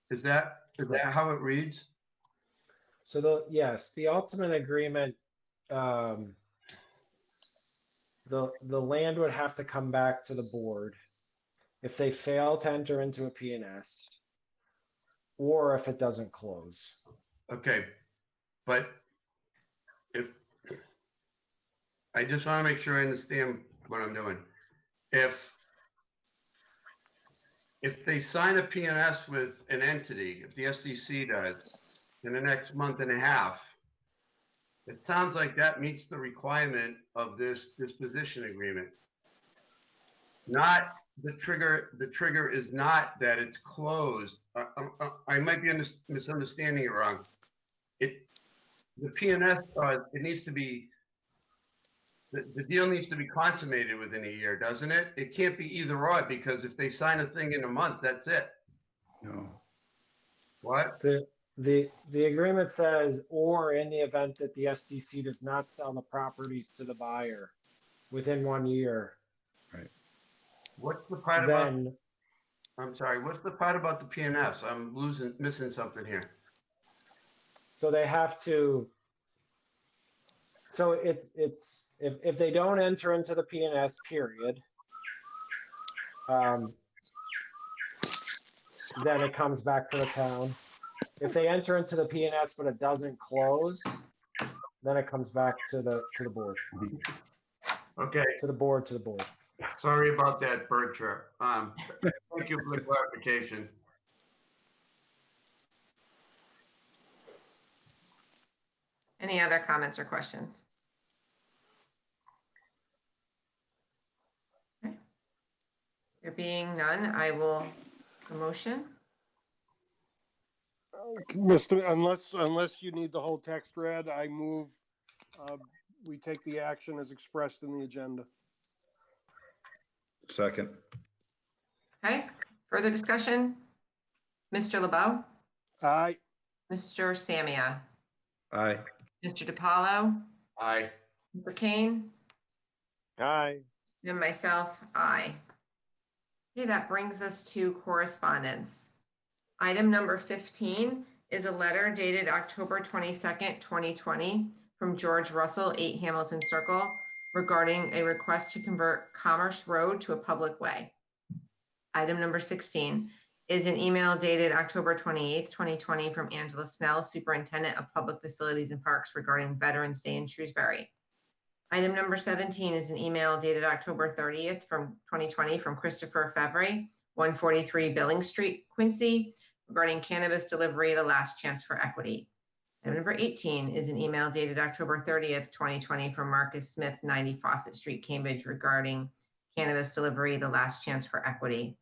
Speaker 13: Is that how it reads?
Speaker 8: So yes, the ultimate agreement, the land would have to come back to the board if they fail to enter into a PNS, or if it doesn't close.
Speaker 13: Okay, but if, I just want to make sure I understand what I'm doing. If they sign a PNS with an entity, if the SDC does, in the next month and a half, it sounds like that meets the requirement of this disposition agreement. Not the trigger is not that it's closed. I might be misunderstanding it wrong. The PNS, it needs to be, the deal needs to be consummated within a year, doesn't it? It can't be either or, because if they sign a thing in a month, that's it.
Speaker 4: No.
Speaker 13: What?
Speaker 8: The agreement says, or in the event that the SDC does not sell the properties to the buyer within 1 year.
Speaker 4: Right.
Speaker 13: What's the part about, I'm sorry, what's the part about the PNS? I'm missing something here.
Speaker 8: So they have to, so it's if they don't enter into the PNS period, then it comes back to the town. If they enter into the PNS but it doesn't close, then it comes back to the board.
Speaker 13: Okay.
Speaker 8: To the board.
Speaker 13: Sorry about that, Berkshire. Thank you for the clarification.
Speaker 3: Any other comments or questions? Okay. There being none, I will motion.
Speaker 2: Mr. Unless you need the whole text read, I move we take the action as expressed in the agenda.
Speaker 4: Second.
Speaker 3: Okay, further discussion? Mr. LeBeau?
Speaker 2: Aye.
Speaker 3: Mr. Samia?
Speaker 4: Aye.
Speaker 3: Mr. DiPaolo?
Speaker 13: Aye.
Speaker 3: Mr. Kane?
Speaker 9: Aye.
Speaker 3: And myself, aye. Okay, that brings us to correspondence. Item number 15 is a letter dated October 22nd, 2020 from George Russell, 8 Hamilton Circle, regarding a request to convert Commerce Road to a public way. Item number 16 is an email dated October 28th, 2020 from Angela Snell, Superintendent of Public Facilities and Parks, regarding Veterans Day in Shrewsbury. Item number 17 is an email dated October 30th from 2020 from Christopher Fevre, 143 Billing Street, Quincy, regarding cannabis delivery, the last chance for equity. Item number 18 is an email dated October 30th, 2020 from Marcus Smith, 90 Fawcett Street, Cambridge, regarding cannabis delivery, the last chance for equity.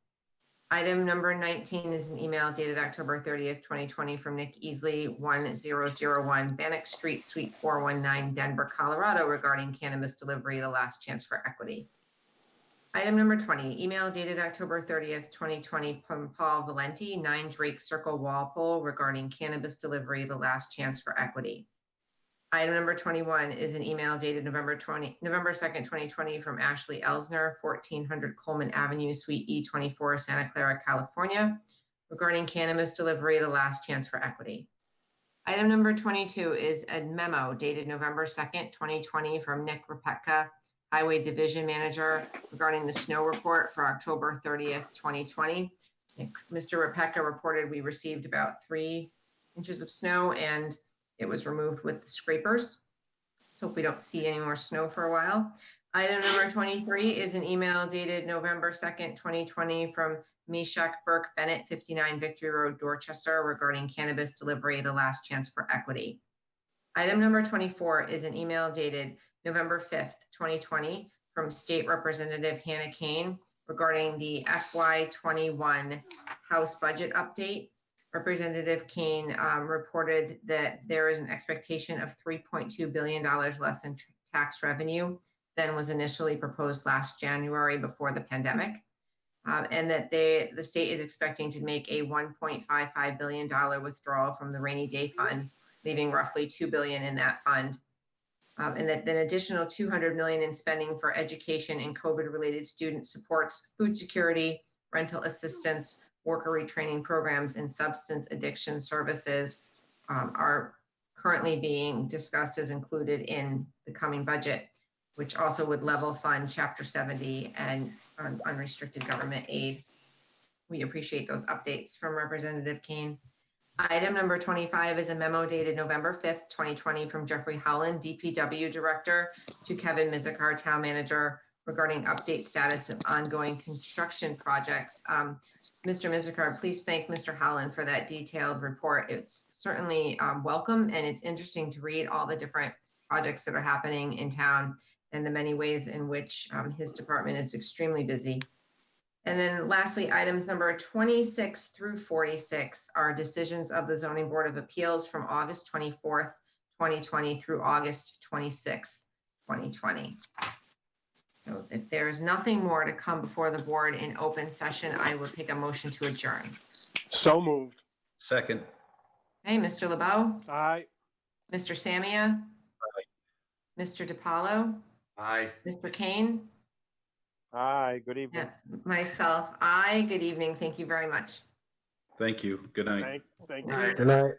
Speaker 3: Item number 19 is an email dated October 30th, 2020 from Nick Easley, 1001 Bannock Street, Suite 419, Denver, Colorado, regarding cannabis delivery, the last chance for equity. Item number 20, email dated October 30th, 2020 from Paul Valenti, 9 Drake Circle, Walpole, regarding cannabis delivery, the last chance for equity. Item number 21 is an email dated November 2nd, 2020 from Ashley Elsner, 1400 Coleman Avenue, Suite E24, Santa Clara, California, regarding cannabis delivery, the last chance for equity. Item number 22 is a memo dated November 2nd, 2020 from Nick Repecka, Highway Division Manager regarding the snow report for October 30th, 2020. Mr. Rebecca reported we received about 3 inches of snow and it was removed with the scrapers. So if we don't see any more snow for a while. Item number 23 is an email dated November 2nd, 2020 from Meshach Burke Bennett, 59 Victory Road, Dorchester, regarding cannabis delivery, the last chance for equity. Item number 24 is an email dated November 5th, 2020 from State Representative Hannah Kane regarding the FY21 House budget update. Representative Kane reported that there is an expectation of $3.2 billion less in tax revenue than was initially proposed last January before the pandemic. And that the state is expecting to make a $1.55 billion withdrawal from the rainy day fund, leaving roughly $2 billion in that fund. And that an additional $200 million in spending for education and COVID-related student supports, food security, rental assistance, worker retraining programs, and substance addiction services are currently being discussed as included in the coming budget, which also would level fund Chapter 70 and unrestricted government aid. We appreciate those updates from Representative Kane. Item number 25 is a memo dated November 5th, 2020 from Jeffrey Holland, DPW Director, to Kevin Mizikar, Town Manager, regarding update status of ongoing construction projects. Mr. Mizikar, please thank Mr. Holland for that detailed report. It's certainly welcome, and it's interesting to read all the different projects that are happening in town and the many ways in which his department is extremely busy. And then lastly, items number 26 through 46 are decisions of the Zoning Board of Appeals from August 24th, 2020 through August 26th, 2020. So if there is nothing more to come before the board in open session, I will take a motion to adjourn.
Speaker 2: So moved.
Speaker 4: Second.
Speaker 3: Hey, Mr. LeBeau?
Speaker 2: Aye.
Speaker 3: Mr. Samia?
Speaker 4: Aye.
Speaker 3: Mr. DiPaolo?
Speaker 13: Aye.
Speaker 3: Mr. Kane?
Speaker 9: Hi, good evening.
Speaker 3: Yeah, myself, aye. Good evening. Thank you very much.
Speaker 4: Thank you. Good night.
Speaker 2: Thank you.
Speaker 6: Good night.